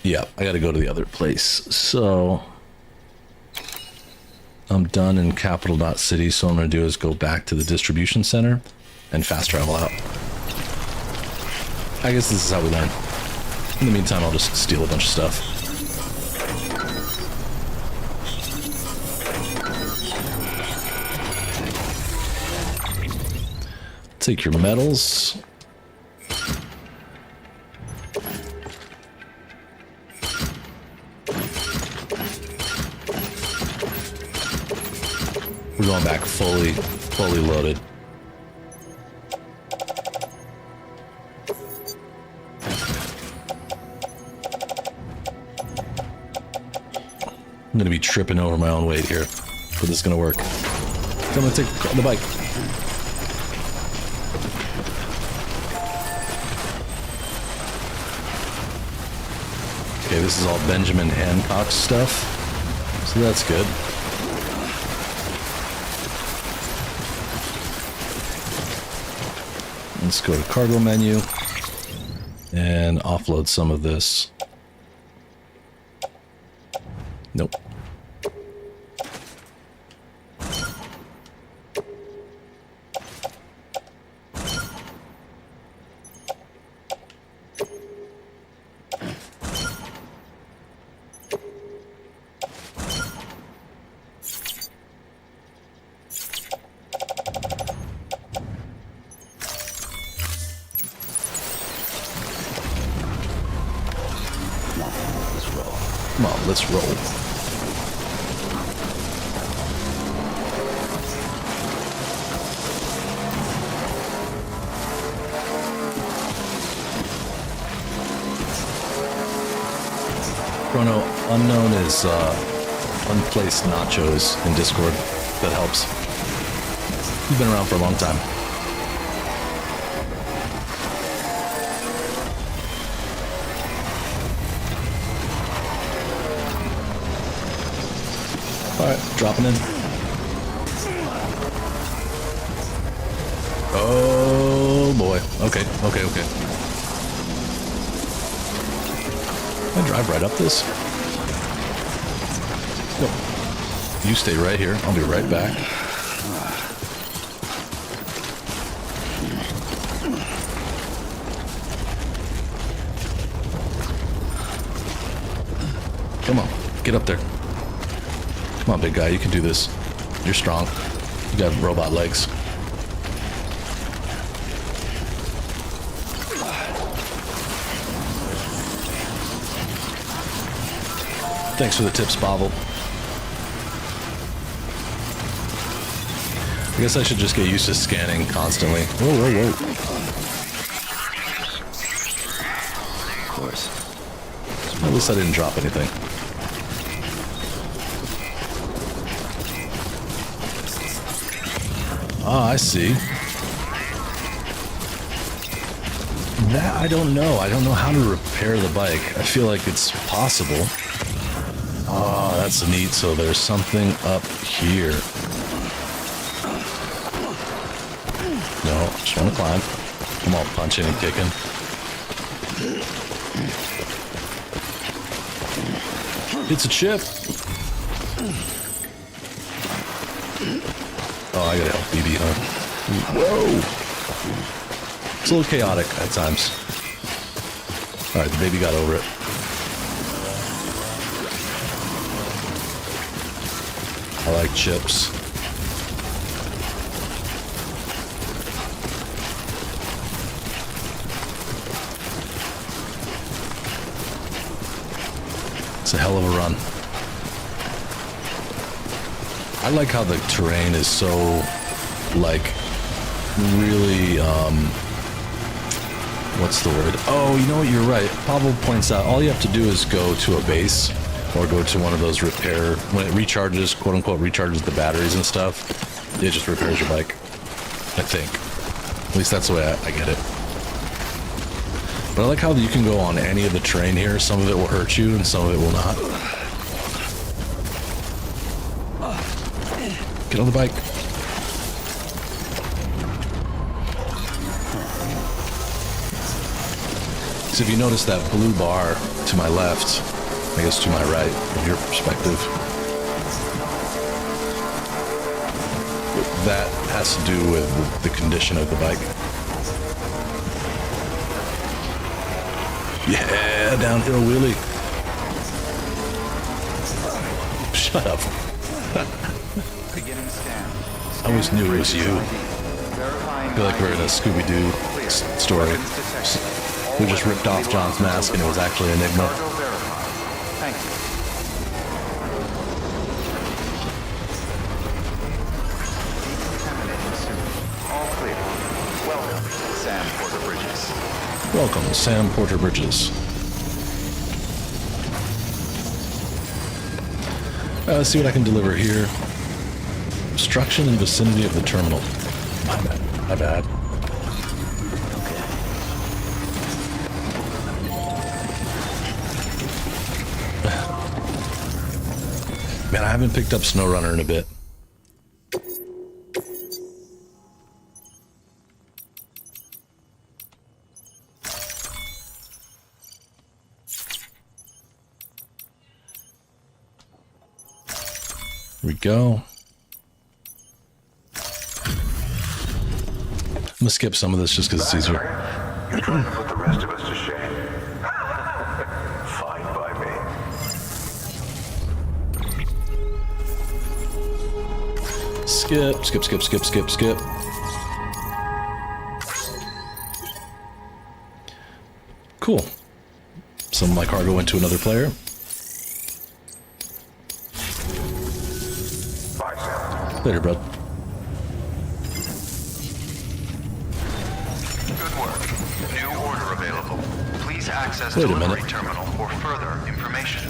Yeah, I gotta go to the other place. So... I'm done in Capital Knot City, so what I'm gonna do is go back to the distribution center and fast travel out. I guess this is how we learn. In the meantime, I'll just steal a bunch of stuff. Take your medals. We're going back fully loaded. I'm gonna be tripping over my own weight here, but this is gonna work. I'm gonna take the bike. Okay, this is all Benjamin Hancock stuff, so that's good. Let's go to cargo menu and offload some of this. Nope. Come on, let's roll. Chrono, unknown is unplaced nachos in Discord. That helps. You've been around for a long time. Alright, dropping in. Oh boy. Okay. Can I drive right up this? No. You stay right here. I'll be right back. Come on, get up there. Come on, big guy, you can do this. You're strong. You got robot legs. Thanks for the tips, Pavel. I guess I should just get used to scanning constantly. Whoa. Of course. At least I didn't drop anything. Ah, I see. That I don't know. I don't know how to repair the bike. I feel like it's possible. Oh, that's neat. So there's something up here. No, just want to climb. I'm all punching and kicking. It's a chip. Oh, I gotta help BB, huh? Whoa! It's a little chaotic at times. Alright, the baby got over it. I like chips. It's a hell of a run. I like how the terrain is so, like, really, what's the word? Oh, you know what, you're right. Pavel points out, all you have to do is go to a base, or go to one of those repair, when it recharges, quote-unquote, recharges the batteries and stuff, it just repairs your bike, I think. At least that's the way I get it. But I like how you can go on any of the terrain here. Some of it will hurt you, and some of it will not. Get on the bike. So if you notice that blue bar to my left, I guess to my right, from your perspective, that has to do with the condition of the bike. Yeah, downhill wheelie. Shut up. I always knew it was you. I feel like we're in a Scooby-Doo story. We just ripped off John's mask and it was actually Enigma. Thank you. Decontaminating soon. All clear. Welcome, Sam Porter Bridges. Welcome, Sam Porter Bridges. Let's see what I can deliver here. Obstruction in vicinity of the terminal. My bad. Okay. Man, I haven't picked up SnowRunner in a bit. we go. I'm gonna skip some of this just because it's easier. You're trying to put the rest of us to shame. Fine by me. Skip, skip, skip, skip, skip, skip. Cool. Some of my cargo went to another player. Bye, Sam. Later, bud. Good work. New order available. Please access Wait a delivery minute. terminal for further information.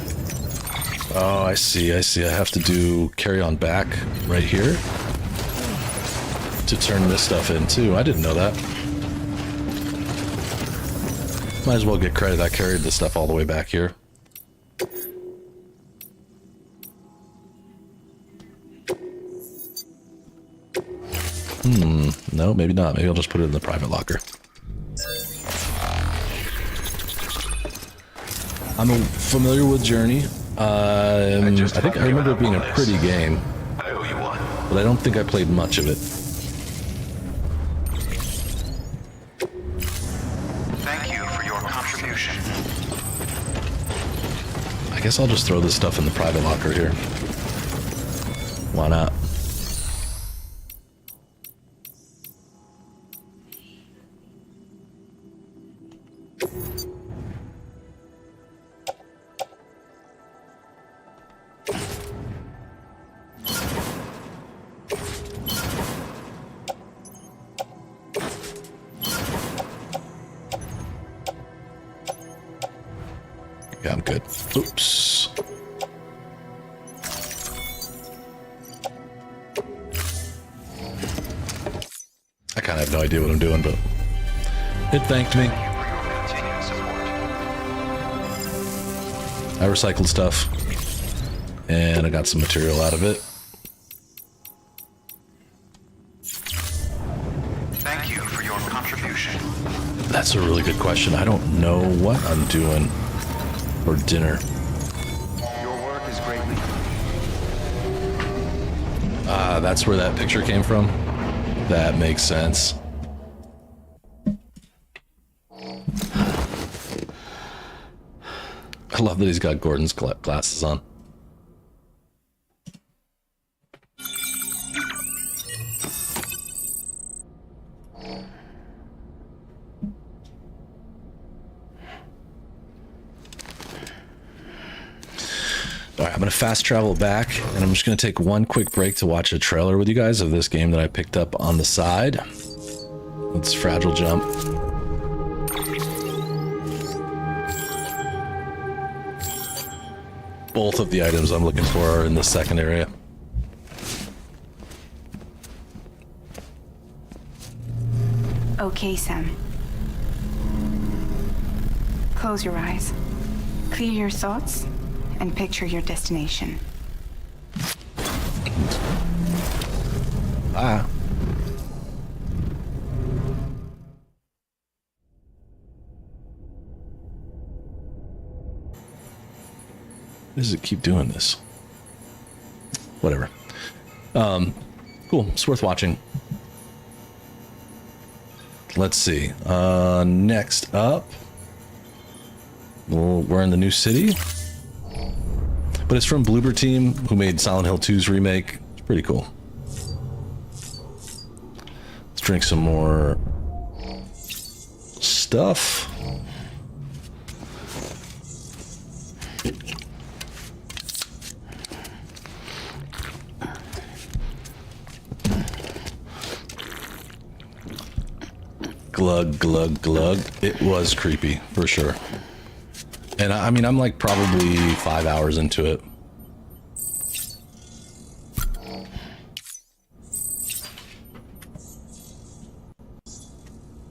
Oh, I see, I see. I have to do carry on back right here to turn this stuff in too. I didn't know that. Might as well get credit. I carried the stuff all the way back here. No, maybe not. Maybe I'll just put it in the private locker. I'm familiar with Journey. I think I remember it being a pretty game, I owe you one. but I don't think I played much of it. Thank you for your contribution. I guess I'll just throw this stuff in the private locker here. Why not? Yeah, I'm good. Oops. I kind of have no idea what I'm doing, but it thanked me. Thank you for your continued support. I recycled stuff, and I got some material out of it. Thank you for your contribution. That's a really good question. I don't know what I'm doing for dinner. Your work is greatly. Ah, that's where that picture came from. That makes sense. I love that he's got Gordon's glasses on. All right, I'm going to fast travel back, and I'm just going to take one quick break to watch a trailer with you guys of this game that I picked up on the side. It's Fragile Jump. Both of the items I'm looking for are in the second area. Okay, Sam. Close your eyes. Clear your thoughts and picture your destination. Ah. Why does it keep doing this? Whatever. Cool. It's worth watching. Let's see. Next up, we're in the new city. But it's from Bloober Team, who made Silent Hill 2's remake. It's pretty cool. Let's drink some more stuff. Glug, glug, glug. It was creepy, for sure. And I mean, I'm like probably 5 hours into it. I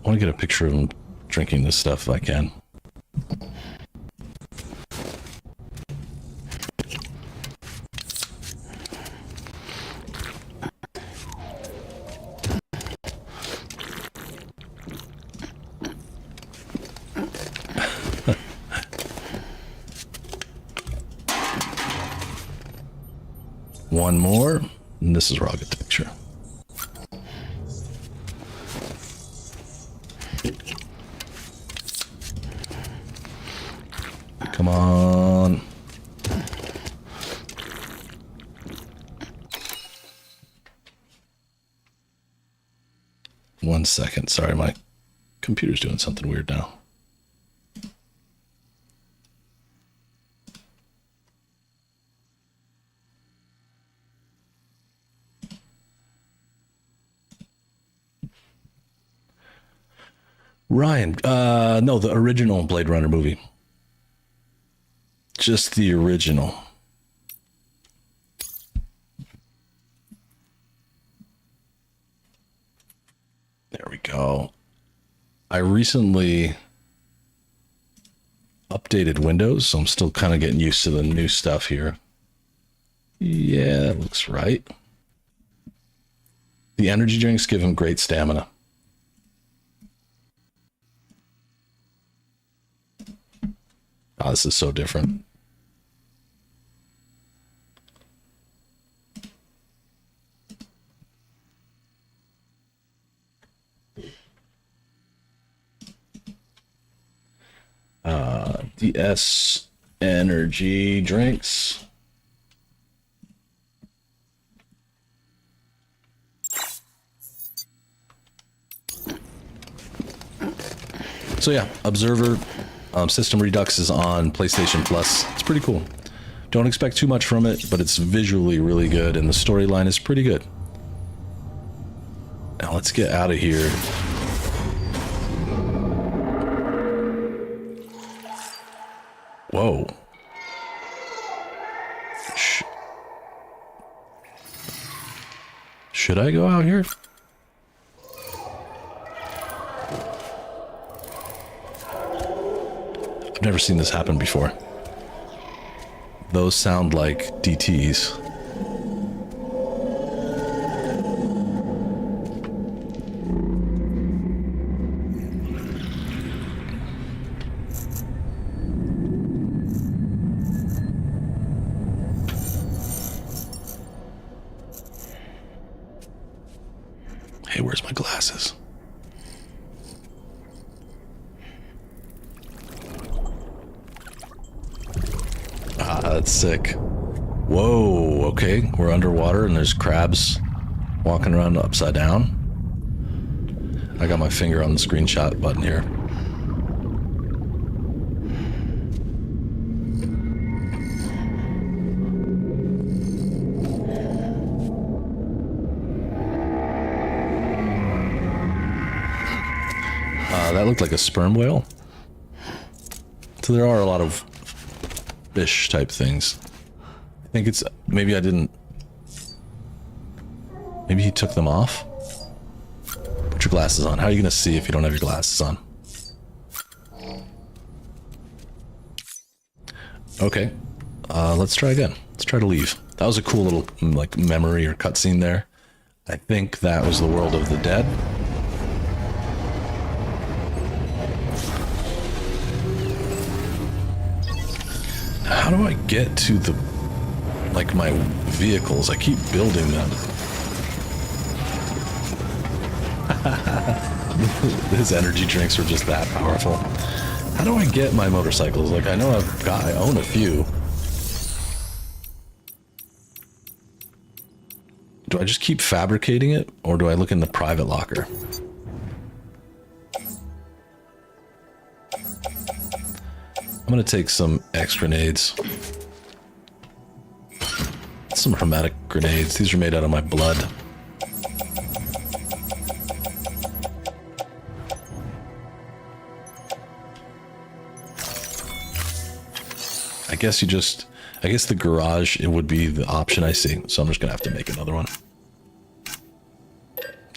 want to get a picture of him drinking this stuff if I can. One more, and this is where I'll get the picture. Come on. One second. Sorry, my computer's doing something weird now. Ryan, no, the original Blade Runner movie. Just the original. There we go. I recently updated Windows, so I'm still kind of getting used to the new stuff here. Yeah, that looks right. The energy drinks give him great stamina. Oh, this is so different. DS energy drinks. So yeah, Observer System Redux is on PlayStation Plus. It's pretty cool. Don't expect too much from it, but it's visually really good and the storyline is pretty good. Now let's get out of here. Whoa. Should I go out here? I've never seen this happen before. Those sound like DTs. Hey, where's my glasses? Ah, that's sick. Whoa, okay. We're underwater and there's crabs walking around upside down. I got my finger on the screenshot button here. That looked like a sperm whale. So there are a lot of fish type things. I think it's, maybe I didn't, maybe he took them off. Put your glasses on. How are you gonna see if you don't have your glasses on? Okay, let's try again. Let's try to leave. That was a cool little like memory or cutscene there. I think that was the world of the dead. How do I get to the, like, my vehicles? I keep building them. His energy drinks are just that powerful. How do I get my motorcycles? Like, I know I own a few. Do I just keep fabricating it, or do I look in the private locker? I'm gonna take some X grenades. Some hermetic grenades. These are made out of my blood. I guess the garage, it would be the option I see. So I'm just gonna have to make another one.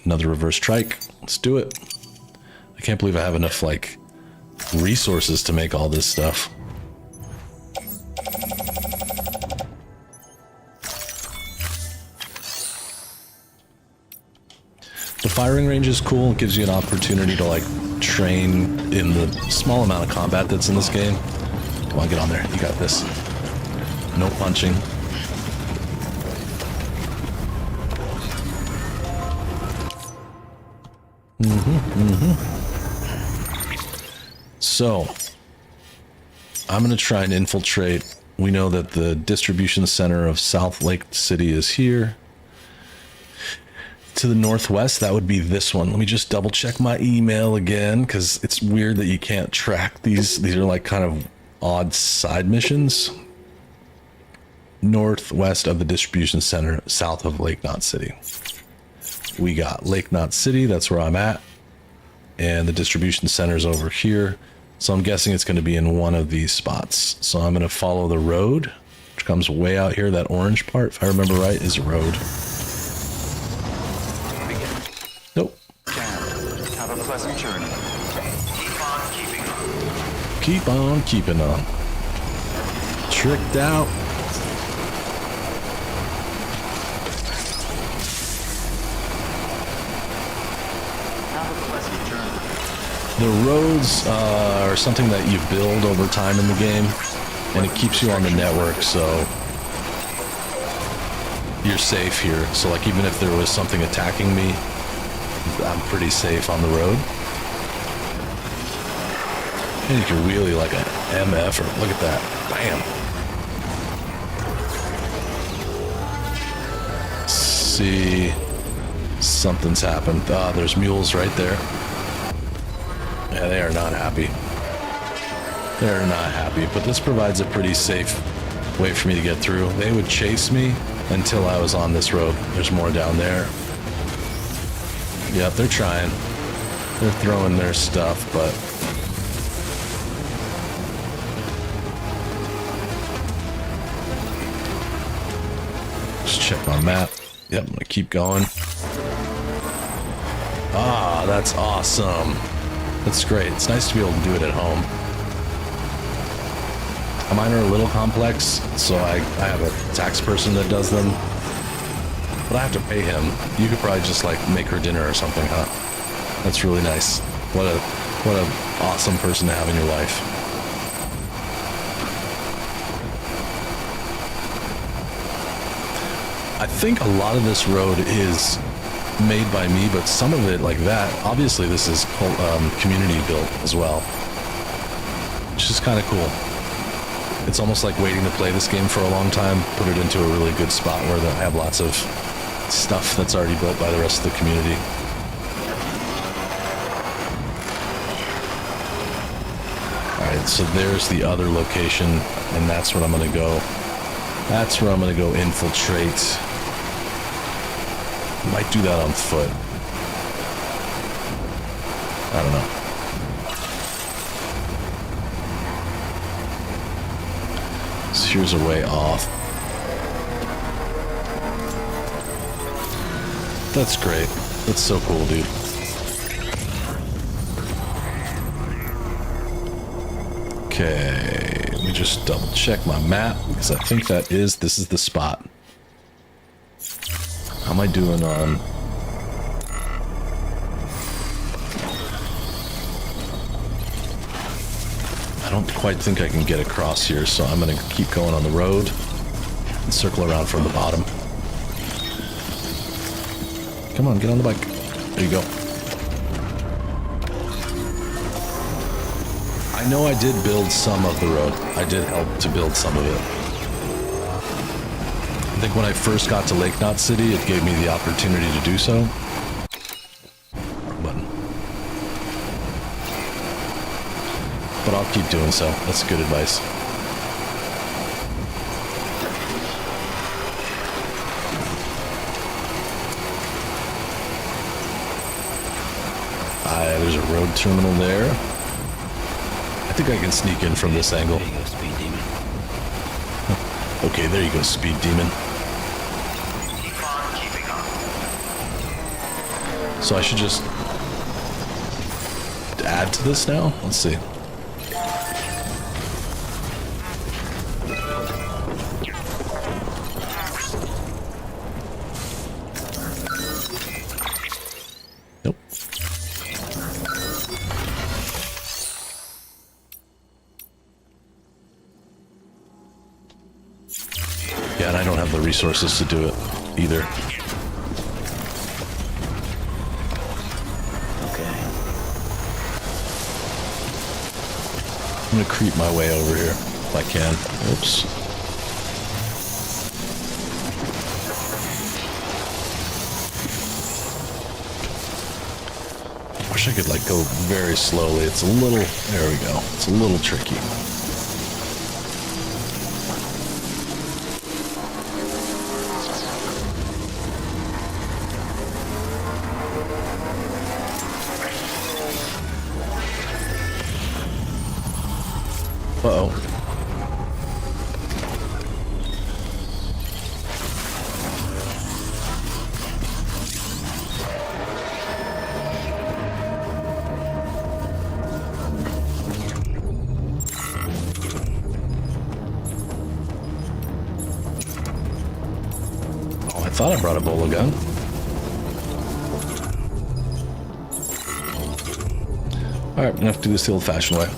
Another reverse trike. Let's do it. I can't believe I have enough, like, resources to make all this stuff. The firing range is cool. It gives you an opportunity to like train in the small amount of combat that's in this game. Come on, get on there. You got this. No punching. So, I'm going to try and infiltrate. We know that the distribution center of South Lake City is here. To the northwest, that would be this one. Let me just double check my email again, because it's weird that you can't track these. These are like kind of odd side missions. Northwest of the distribution center, south of Lake Knot City. We got Lake Knot City, that's where I'm at. And the distribution center is over here. So I'm guessing it's going to be in one of these spots. So I'm going to follow the road, which comes way out here. That orange part, if I remember right, is a road. Nope. Have a pleasant journey. Keep on keeping on. Keep on keeping on. Tricked out. Have a pleasant journey. The roads are something that you build over time in the game, and it keeps you on the network, so you're safe here. So like even if there was something attacking me, I'm pretty safe on the road. And you can wheelie like a MF, or look at that. Bam. See, something's happened. Ah, there's mules right there. Yeah, they are not happy. They're not happy, but this provides a pretty safe way for me to get through. They would chase me until I was on this road. There's more down there. Yep, they're trying. They're throwing their stuff, but just check my map. Yep, I'm gonna keep going. Ah, that's awesome. That's great. It's nice to be able to do it at home. Mine are a little complex, so I have a tax person that does them. But I have to pay him. You could probably just like make her dinner or something, huh? That's really nice. What a awesome person to have in your life. I think a lot of this road is made by me, but some of it like that, obviously this is community built as well, which is kind of cool. It's almost like waiting to play this game for a long time, put it into a really good spot where they have lots of stuff that's already built by the rest of the community. Alright, so there's the other location, and that's where I'm gonna go. That's where I'm gonna go infiltrate. Might do that on foot. I don't know. So here's a way off. That's great. That's so cool, dude. Okay, let me just double check my map, because I think this is the spot. How am I doing on... I don't quite think I can get across here, so I'm going to keep going on the road and circle around from the bottom. Come on, get on the bike. There you go. I know I did build some of the road. I did help to build some of it. I think when I first got to Lake Knot City, it gave me the opportunity to do so. Wrong button. But I'll keep doing so. That's good advice. There's a road terminal there. I think I can sneak in from this angle. There you go, Speed Demon. Okay, there you go, Speed Demon. Keep on keeping on. So I should just add to this now? Let's see. Nope. Yeah, and I don't have the resources to do it either. gonna creep my way over here if I can. Oops. Wish I could like go very slowly. It's a little, there we go. It's a little tricky. Uh-oh. Oh, I thought I brought a bowler gun. All right, I'm gonna have to do this the old-fashioned way.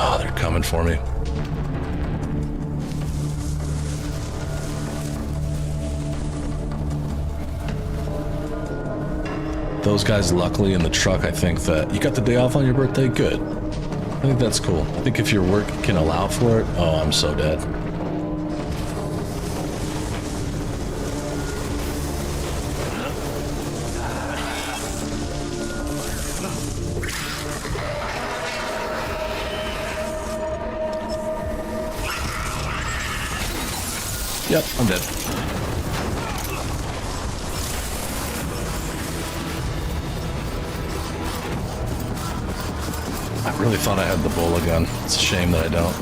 Oh, they're coming for me. Those guys, luckily, in the truck, I think that you got the day off on your birthday. Good. I think that's cool. I think if your work can allow for it, oh, I'm so dead. Yep, I'm dead. I really thought I had the bola gun. It's a shame that I don't.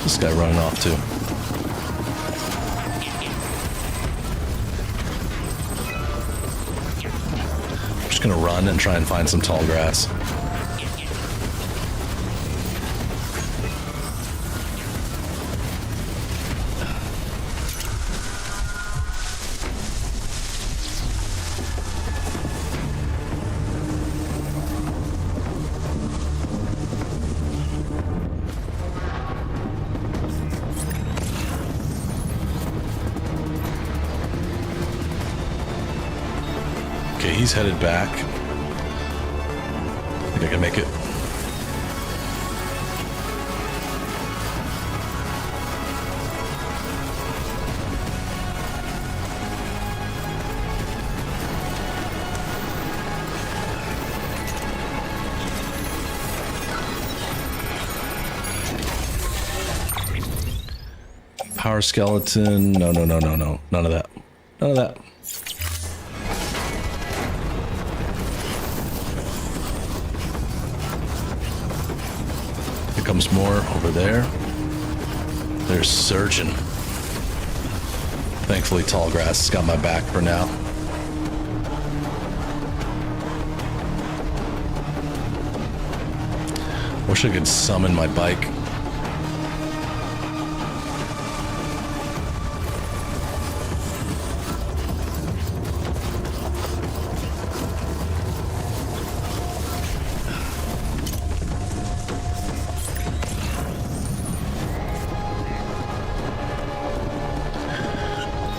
This guy running off too. I'm just gonna run and try and find some tall grass. Okay, he's headed back. I think I can make it. Power skeleton. No. None of that. None of that. Here comes more over there. There's Surgeon. Thankfully, tall grass has got my back for now. Wish I could summon my bike.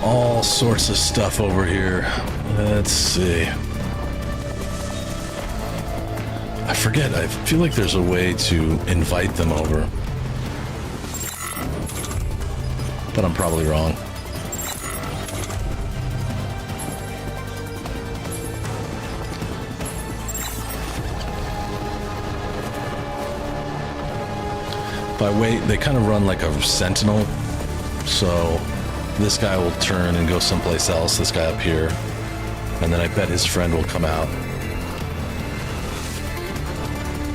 All sorts of stuff over here. Let's see. I forget. I feel like there's a way to invite them over. But I'm probably wrong. By wait, they kind of run like a sentinel. So this guy will turn and go someplace else, this guy up here. And then I bet his friend will come out.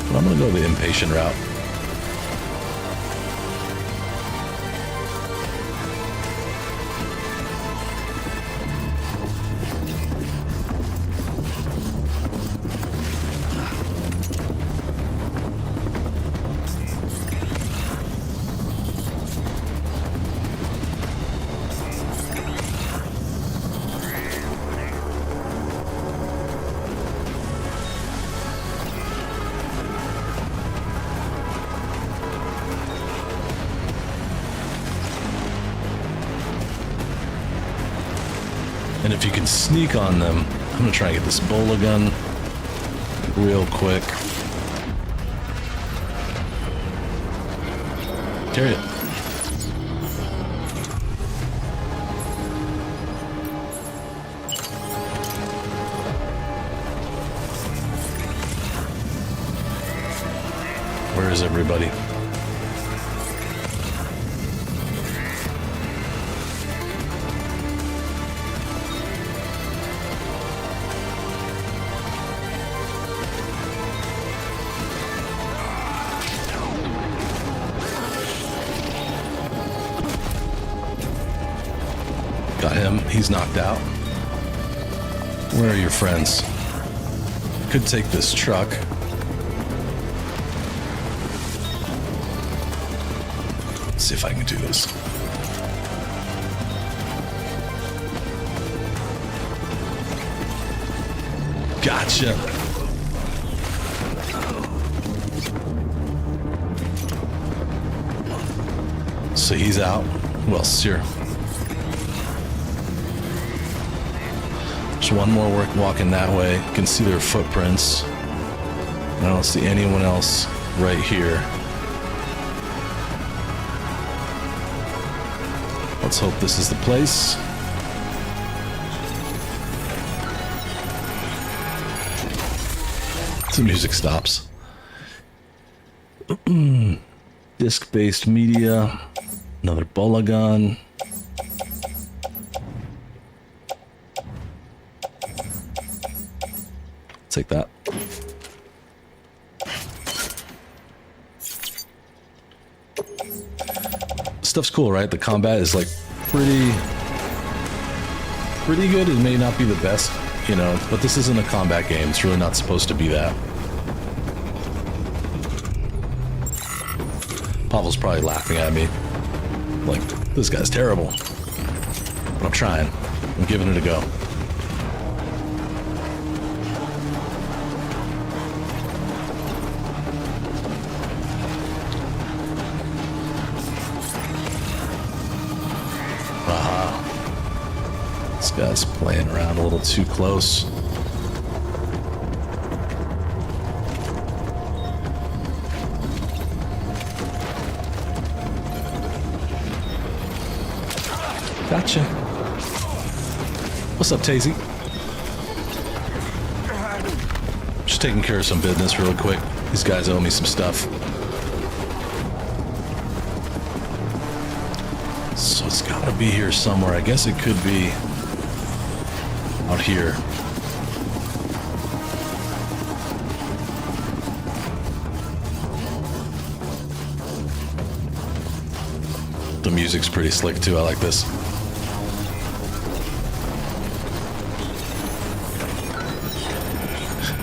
But I'm gonna go the impatient route. if you can sneak on them, I'm gonna try and get this bola gun real quick. Carry it. Where is everybody? Got him. He's knocked out. Where are your friends? Could take this truck. Let's see if I can do this. Gotcha. So he's out. Who else is here? There's one more walking that way. You can see their footprints. I don't see anyone else right here. Let's hope this is the place. The music stops. Disc-based media. Another bola gun. Take that. Stuff's cool, right? The combat is like pretty good. It may not be the best, you know, but this isn't a combat game. It's really not supposed to be that. Pavel's probably laughing at me. Like, this guy's terrible. But I'm trying. I'm giving it a go. This guy's playing around a little too close. Gotcha. What's up, Tazy? Just taking care of some business real quick. These guys owe me some stuff. So it's gotta be here somewhere. I guess it could be out here. The music's pretty slick too. I like this.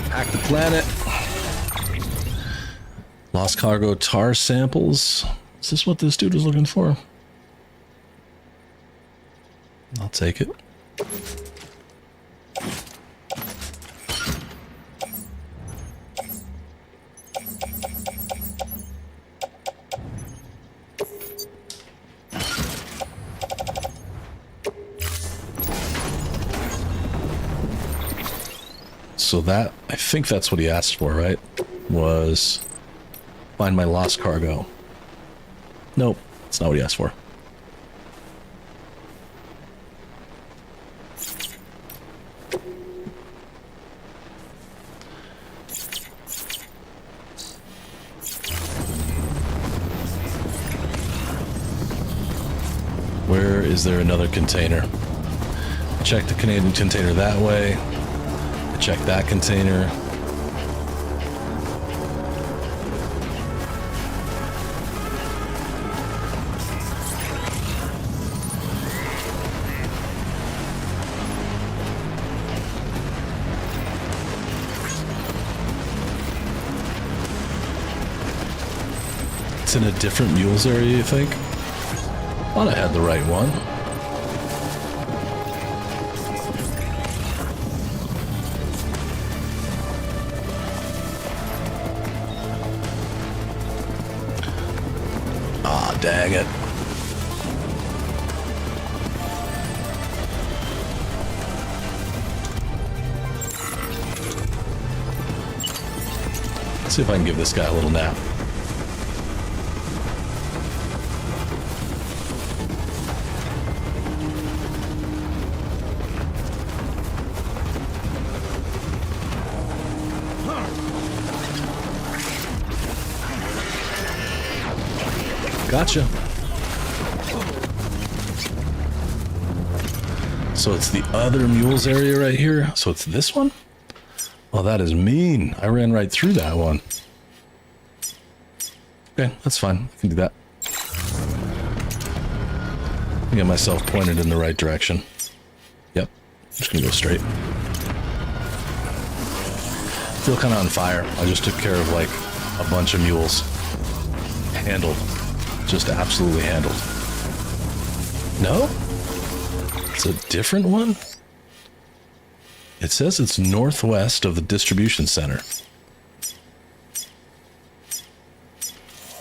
Hack the planet. Lost cargo tar samples. Is this what this dude was looking for? I'll take it. So that, I think that's what he asked for, right? Was find my lost cargo. Nope, that's not what he asked for. Where is there another container? Check the Canadian container that way. Check that container. It's in a different mules area, you think? Thought I had the right one. Ah, dang it. See if I can give this guy a little nap. Gotcha. So it's the other mules area right here. So it's this one? Oh, that is mean. I ran right through that one. Okay, that's fine. I can do that. I get myself pointed in the right direction. Yep. Just gonna go straight. Feel kind of on fire. I just took care of like a bunch of mules. Handled. Just absolutely handled. No? It's a different one? It says it's northwest of the distribution center.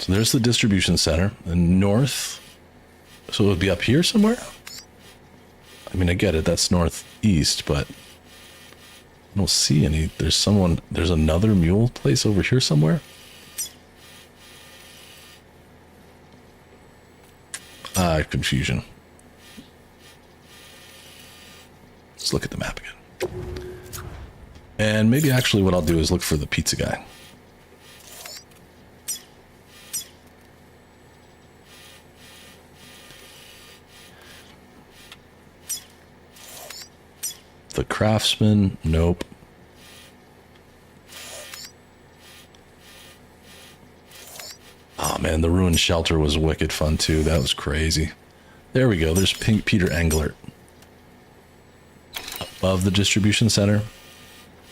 So there's the distribution center, and north. So it would be up here somewhere? I mean, I get it, that's northeast, but I don't see any. There's another mule place over here somewhere? Confusion. Let's look at the map again. And maybe actually what I'll do is look for the pizza guy. The craftsman, nope. Oh man, the ruined shelter was wicked fun too. That was crazy. There we go. There's Peter Englert. Above the distribution center.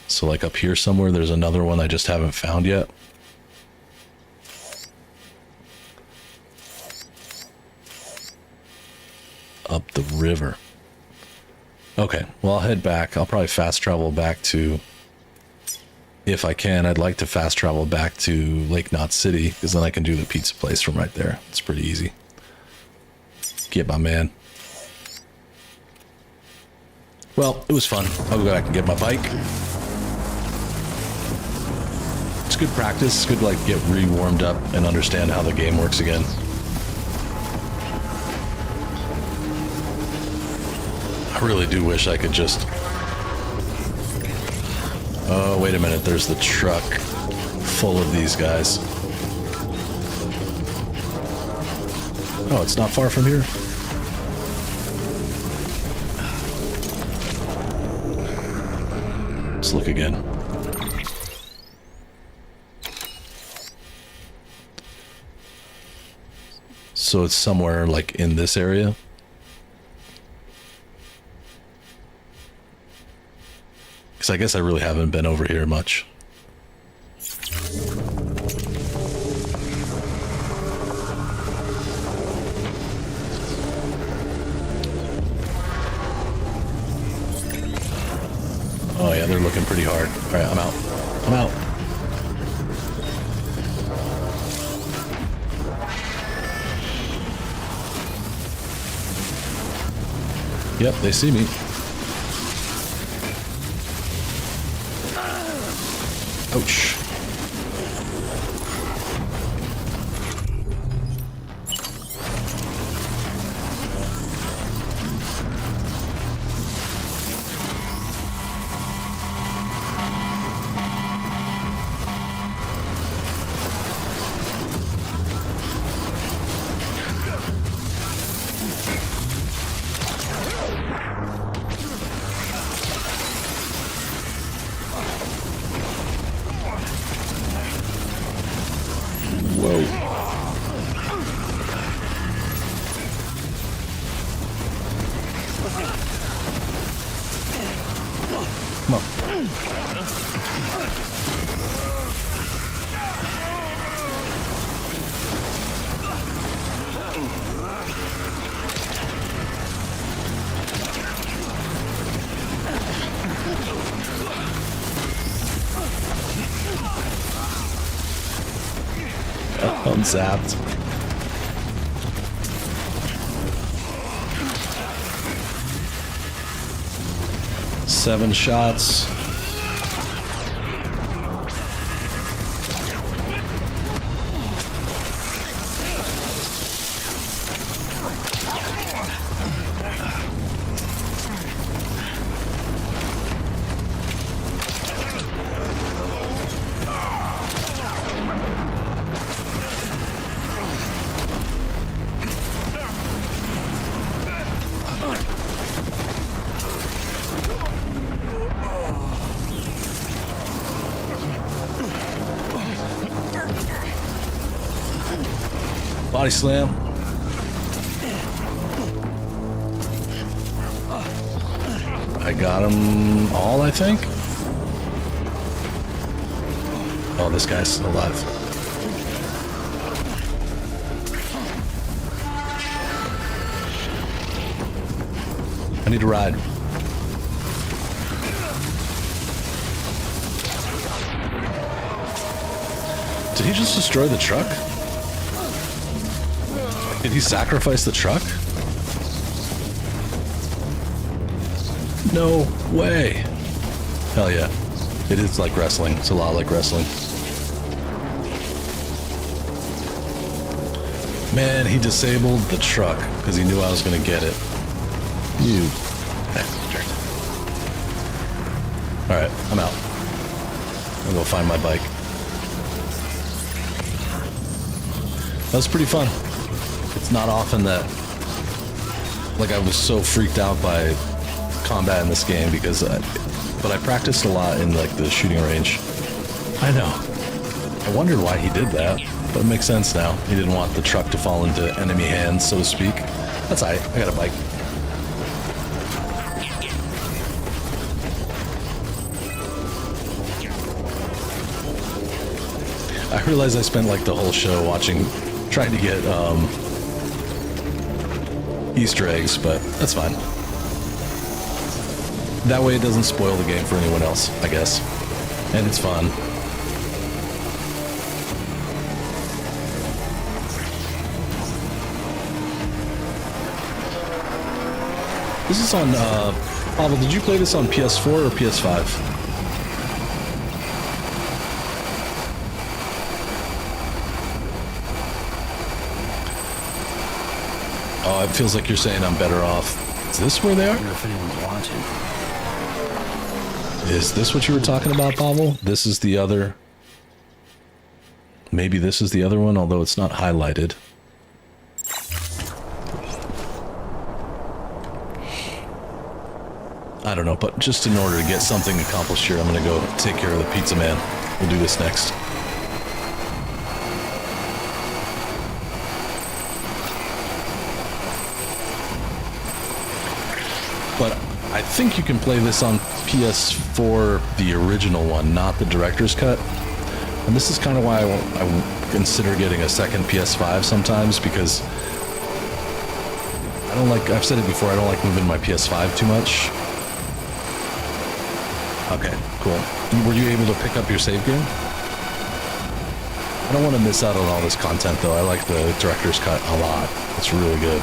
So like up here somewhere, there's another one I just haven't found yet. Up the river. Okay, well I'll head back. I'll probably fast travel back to... If I can, I'd like to fast travel back to Lake Knot City, because then I can do the pizza place from right there. It's pretty easy. Get my man. Well, it was fun. I'll go back and get my bike. It's good practice. It's good to like get re-warmed up and understand how the game works again. I really do wish I could just... Oh, wait a minute. There's the truck full of these guys. Oh, it's not far from here. Let's look again. So it's somewhere like in this area. Because I guess I really haven't been over here much. Oh yeah, they're looking pretty hard. All right, I'm out. I'm out. Yep, they see me. Ouch. I'm zapped. Seven shots. Body slam. I got them all, I think. Oh, this guy's alive. I need a ride. Did he just destroy the truck? Did he sacrifice the truck? No way. Hell yeah. It is like wrestling. It's a lot like wrestling. Man, he disabled the truck because he knew I was going to get it. You bastard. Alright, I'm out. I'll go find my bike. That was pretty fun. It's not often that, like, I was so freaked out by combat in this game because but I practiced a lot in, like, the shooting range. I know. I wondered why he did that, but it makes sense now. He didn't want the truck to fall into enemy hands, so to speak. That's alright. I got a bike. I realized I spent, like, the whole show trying to get, Easter eggs, but that's fine. That way it doesn't spoil the game for anyone else, I guess. And it's fun. This is on, Pavel, did you play this on PS4 or PS5? Oh, it feels like you're saying I'm better off. Is this where they are? I don't know if anyone's watching. Is this what you were talking about, Pavel? This is the other... Maybe this is the other one, although it's not highlighted. I don't know, but just in order to get something accomplished here, I'm gonna go take care of the pizza man. We'll do this next. But I think you can play this on PS4, the original one, not the director's cut. And this is kind of why I consider getting a second PS5 sometimes, because I don't like, I've said it before, I don't like moving my PS5 too much. Okay, cool. Were you able to pick up your save game? I don't want to miss out on all this content though. I like the director's cut a lot. It's really good.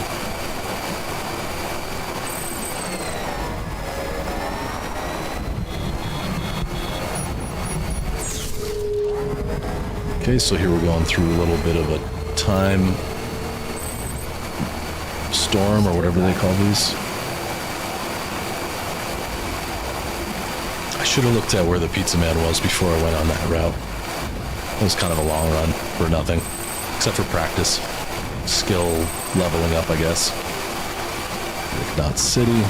Okay, so here we're going through a little bit of a time storm or whatever they call these. I should have looked at where the pizza man was before I went on that route. It was kind of a long run for nothing, except for practice. Skill leveling up, I guess. If not city.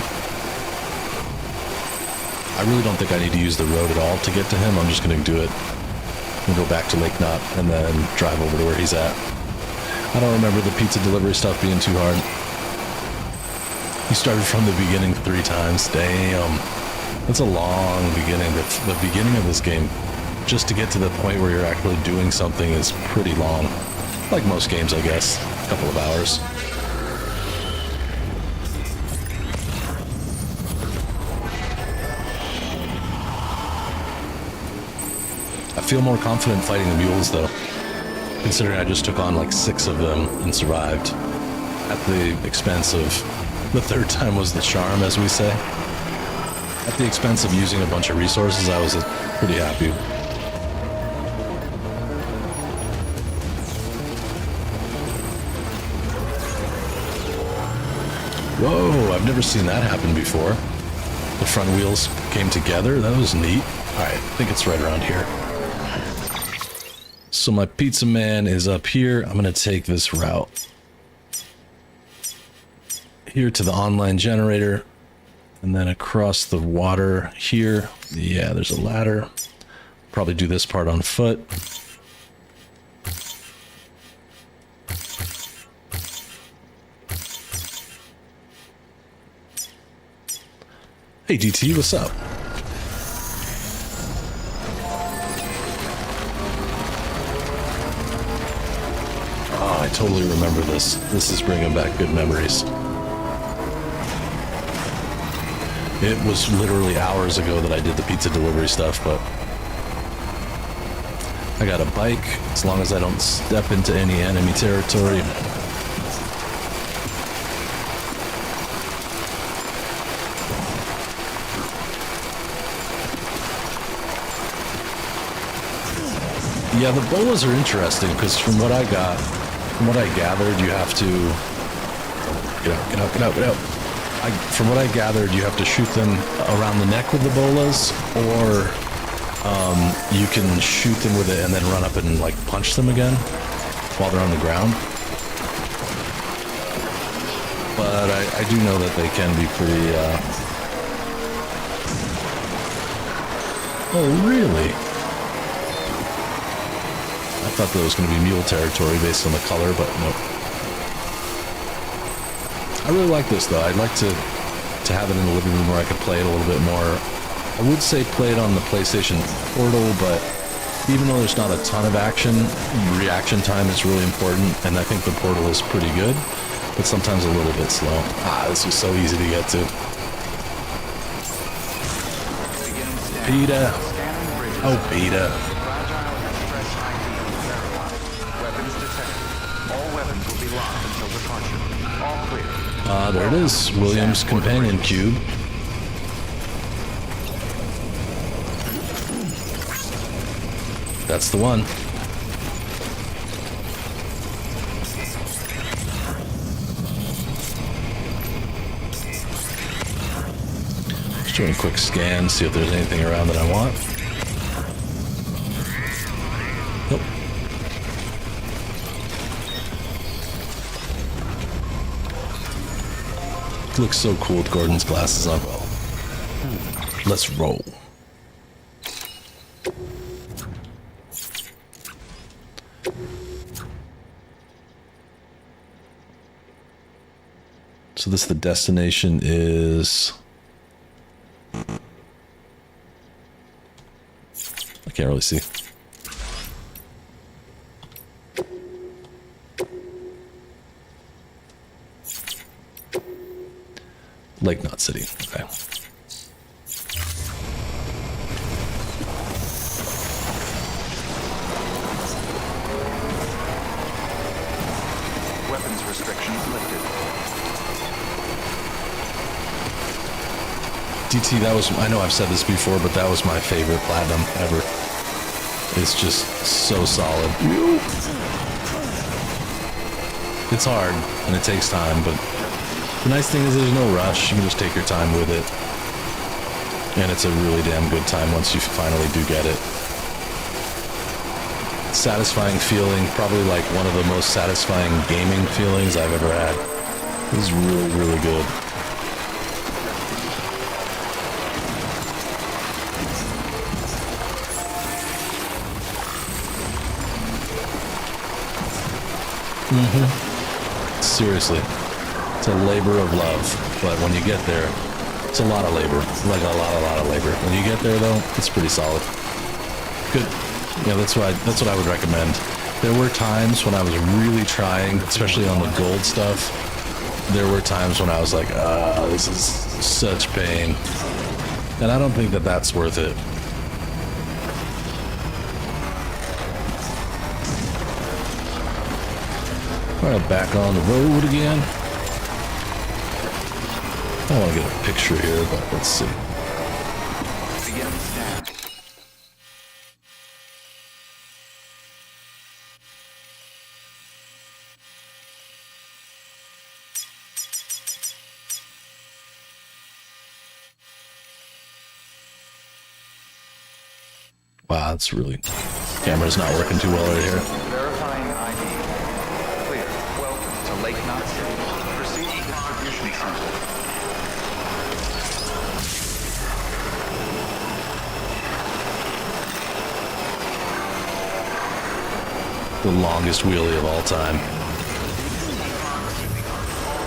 I really don't think I need to use the road at all to get to him. I'm just going to do it. And go back to Lake Knot and then drive over to where he's at. I don't remember the pizza delivery stuff being too hard. He started from the beginning 3 times. Damn. That's a long beginning. The beginning of this game, just to get to the point where you're actually doing something, is pretty long. Like most games, I guess. A couple of hours. I feel more confident fighting the mules, though, considering I just took on like 6 of them and survived. At the expense of... the 3rd time was the charm, as we say. At the expense of using a bunch of resources, I was pretty happy. Whoa, I've never seen that happen before. The front wheels came together. That was neat. Alright, I think it's right around here. So my pizza man is up here. I'm going to take this route here to the online generator and then across the water here. Yeah, there's a ladder. Probably do this part on foot. Hey DT, what's up? Oh, I totally remember this. This is bringing back good memories. It was literally hours ago that I did the pizza delivery stuff, but I got a bike, as long as I don't step into any enemy territory. Yeah, the bolas are interesting because from what I gathered, you have to get out. From what I gathered, you have to shoot them around the neck with the bolas, or you can shoot them with it and then run up and like punch them again while they're on the ground. But I do know that they can be pretty. Oh, really? I thought that was going to be mule territory based on the color, but nope. I really like this though. I'd like to have it in the living room where I could play it a little bit more. I would say play it on the PlayStation Portal, but even though there's not a ton of action, reaction time is really important, and I think the Portal is pretty good, but sometimes a little bit slow. This was so easy to get to. Beta. Oh, beta. There it is, William's companion cube. That's the one. Just doing a quick scan, see if there's anything around that I want. Nope. Looks so cool with Gordon's glasses on. Let's roll. So the destination is... I can't really see. Lake Knot City. Okay. Weapons restrictions lifted. DT, that was, I know I've said this before, but that was my favorite platinum ever. It's just so solid. It's hard, and it takes time, but the nice thing is there's no rush. You can just take your time with it. And it's a really damn good time once you finally do get it. Satisfying feeling, probably like one of the most satisfying gaming feelings I've ever had. It was really, really good. Seriously. It's a labor of love, but when you get there, it's a lot of labor, like a lot of labor. When you get there, though, it's pretty solid. Good. Yeah, that's what I would recommend. There were times when I was really trying, especially on the gold stuff. There were times when I was like, this is such pain, and I don't think that that's worth it. All right, back on the road again. I don't want to get a picture here, but let's see. Begin stand. Wow, that's really... Camera's not working too well right here. Verifying ID. Clear. Welcome to Lake Knot City. Proceed to distribution center. The longest wheelie of all time.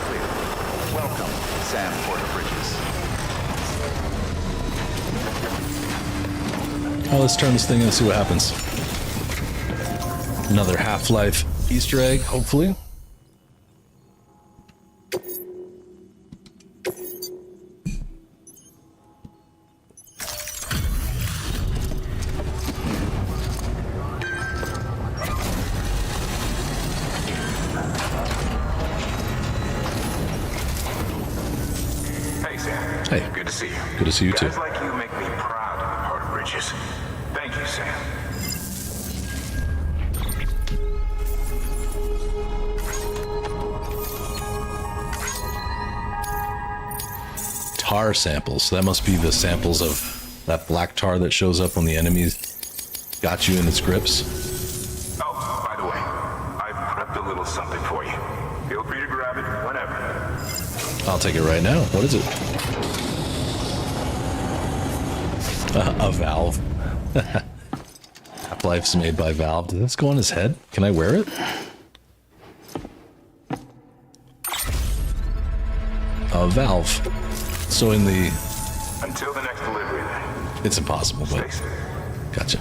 Clear. Welcome, Sam Porter Bridges. Oh, let's turn this thing in and see what happens. Another Half-Life Easter egg, hopefully. Hey, Sam. Hey. Good to see you. Good to see you too. Guys like you make me proud to be part of Bridges. Thank you, Sam. Tar samples. So that must be the samples of that black tar that shows up when the enemies got you in its grips. Oh, by the way, I've prepped a little something for you. Feel free to grab it whenever. I'll take it right now. What is it? A Valve. Half-Life's made by Valve. Did this go on his head? Can I wear it? Valve. So in the... Until the next delivery, then. It's impossible, Stay but... safe. Gotcha.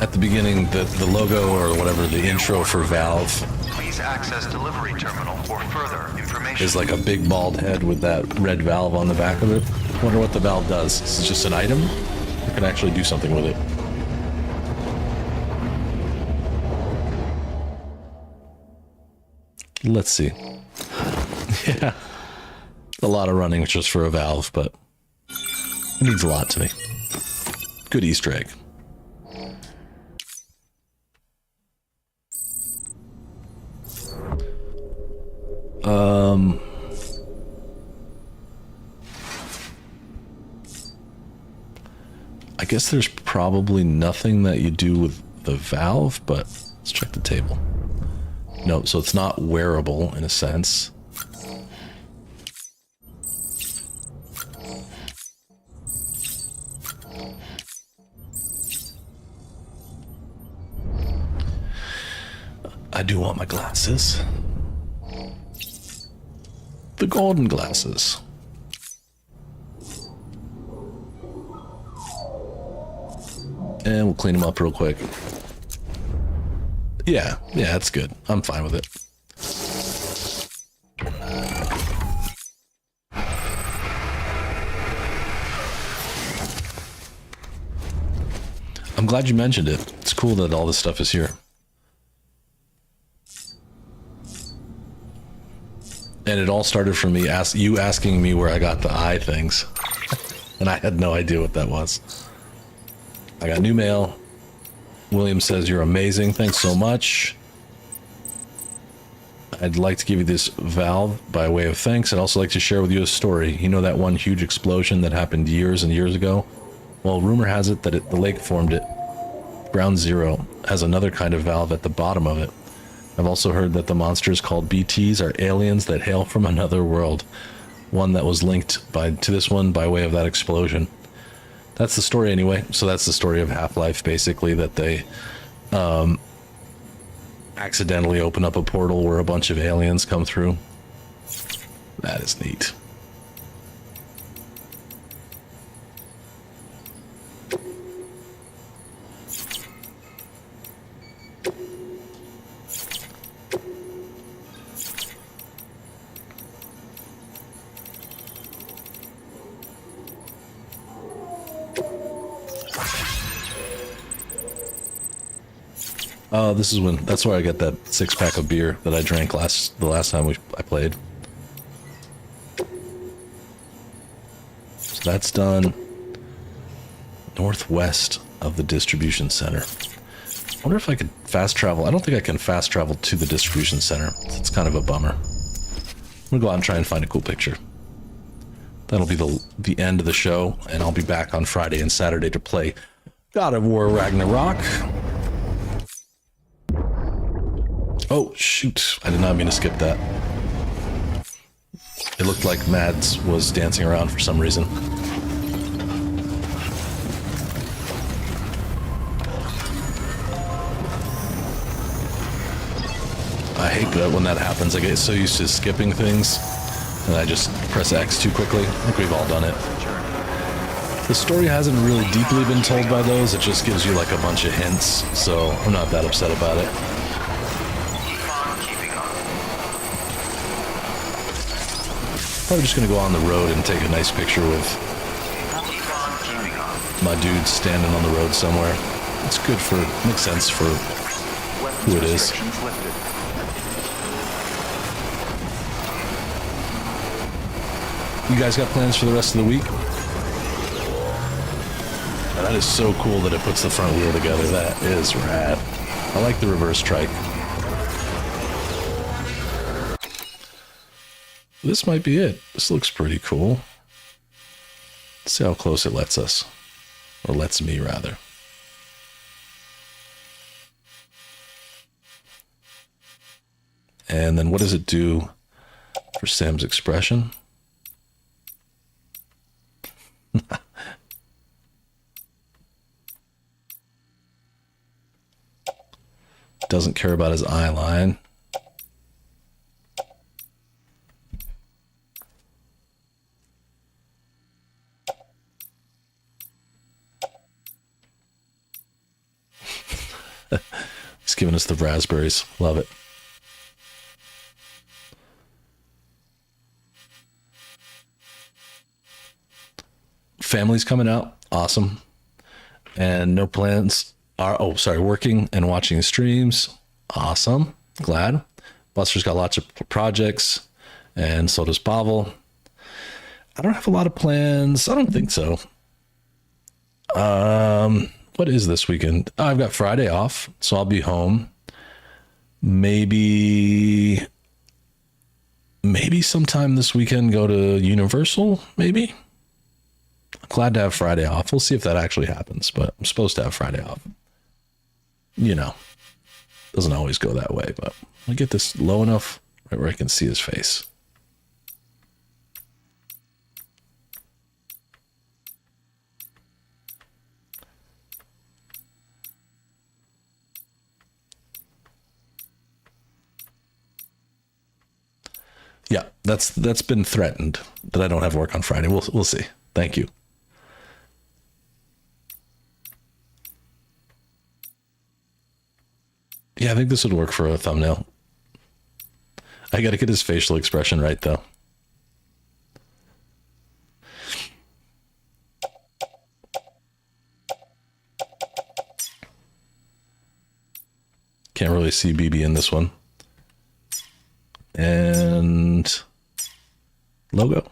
At the beginning, the logo or whatever, the intro for Valve Please access delivery terminal for further information. is like a big bald head with that red valve on the back of it. Wonder what the valve does. Is it just an item? Or can I actually do something with it? Let's see. Yeah. A lot of running just for a valve, but it means a lot to me. Good Easter egg. I guess there's probably nothing that you do with the valve, but let's check the table. No, so it's not wearable in a sense. I do want my glasses. The golden glasses. And we'll clean them up real quick. Yeah, that's good. I'm fine with it. I'm glad you mentioned it. It's cool that all this stuff is here. And it all started from me you asking me where I got the eye things. And I had no idea what that was. I got new mail. William says, "You're amazing. Thanks so much. I'd like to give you this valve by way of thanks. I'd also like to share with you a story. You know that one huge explosion that happened years and years ago? Well, rumor has it that the lake formed it. Ground Zero has another kind of valve at the bottom of it. I've also heard that the monsters called BTs are aliens that hail from another world. One that was linked to this one by way of that explosion." That's the story anyway. So that's the story of Half-Life, basically, that they accidentally open up a portal where a bunch of aliens come through. That is neat. That's where I got that 6-pack of beer that I drank the last time I played. So that's done. Northwest of the distribution center. I wonder if I could fast travel. I don't think I can fast travel to the distribution center. It's kind of a bummer. I'm gonna go out and try and find a cool picture. That'll be the end of the show, and I'll be back on Friday and Saturday to play God of War Ragnarok. Oh, shoot. I did not mean to skip that. It looked like Mads was dancing around for some reason. I hate that when that happens. I get so used to skipping things, and I just press X too quickly. I think we've all done it. The story hasn't really deeply been told by those. It just gives you like a bunch of hints, so I'm not that upset about it. Keep on keeping on. Probably just gonna go on the road and take a nice picture with Keep on keeping on. my dude standing on the road somewhere. It's good for, makes sense for Weapons who it is. restrictions lifted. You guys got plans for the rest of the week? Oh, that is so cool that it puts the front wheel together. That is rad. I like the reverse trike. This might be it. This looks pretty cool. Let's see how close it lets us. Or lets me, rather. And then what does it do for Sam's expression? Doesn't care about his eye line. He's giving us the raspberries. Love it. Family's coming out. Awesome. And no plans are, working and watching streams. Awesome. Glad. Buster's got lots of projects, and so does Pavel. I don't have a lot of plans. I don't think so. What is this weekend? I've got Friday off, so I'll be home. Maybe sometime this weekend go to Universal, maybe. I'm glad to have Friday off. We'll see if that actually happens, but I'm supposed to have Friday off. You know, doesn't always go that way, but I'll get this low enough right where I can see his face. Yeah, that's been threatened that I don't have work on Friday. We'll see. Thank you. Yeah, I think this would work for a thumbnail. I got to get his facial expression right, though. Can't really see BB in this one. And logo.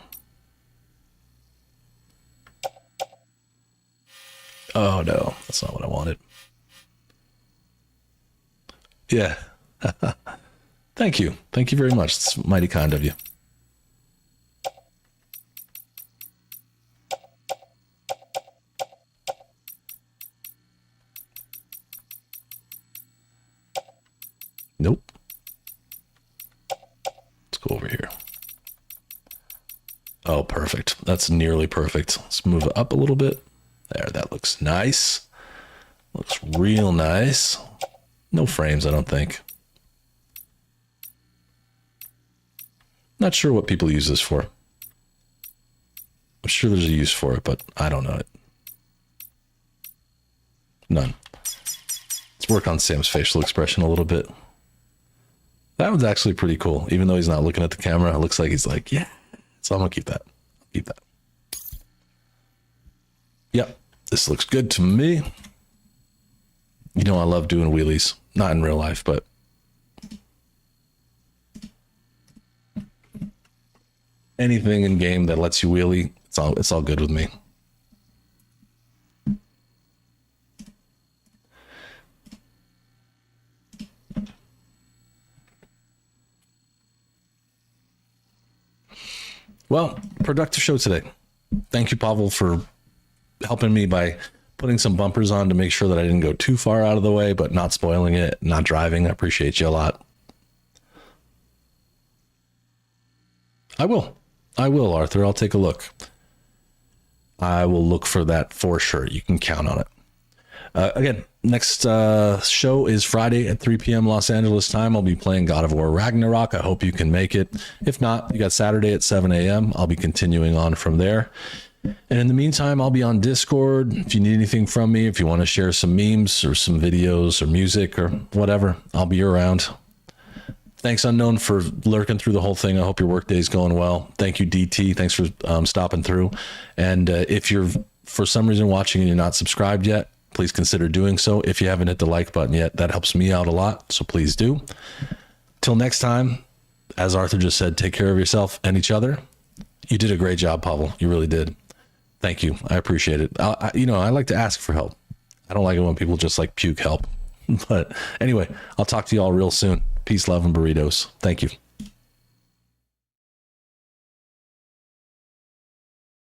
Oh no, that's not what I wanted. Yeah. Thank you. Thank you very much. It's mighty kind of you. Nope. Let's go over here. Oh, perfect. That's nearly perfect. Let's move it up a little bit. There, that looks nice. Looks real nice. No frames, I don't think. Not sure what people use this for. I'm sure there's a use for it, but I don't know it. None. Let's work on Sam's facial expression a little bit. That one's actually pretty cool. Even though he's not looking at the camera, it looks like he's like, yeah. So I'm gonna keep that. Keep that. Yep. This looks good to me. You know I love doing wheelies. Not in real life, but anything in game that lets you wheelie, it's all good with me. Well, productive show today. Thank you, Pavel, for helping me by putting some bumpers on to make sure that I didn't go too far out of the way, but not spoiling it, not driving. I appreciate you a lot. I will, Arthur. I'll take a look. I will look for that for sure. You can count on it. Again, next show is Friday at 3 p.m. Los Angeles time. I'll be playing God of War Ragnarok. I hope you can make it. If not, you got Saturday at 7 a.m. I'll be continuing on from there. And in the meantime, I'll be on Discord. If you need anything from me, if you want to share some memes or some videos or music or whatever, I'll be around. Thanks, Unknown, for lurking through the whole thing. I hope your workday's going well. Thank you, DT. Thanks for stopping through. And if you're, for some reason, watching and you're not subscribed yet, please consider doing so. If you haven't hit the like button yet, that helps me out a lot. So please do. Till next time, as Arthur just said, take care of yourself and each other. You did a great job, Pavel. You really did. Thank you. I appreciate it. I like to ask for help. I don't like it when people just like puke help. But anyway, I'll talk to you all real soon. Peace, love, and burritos. Thank you.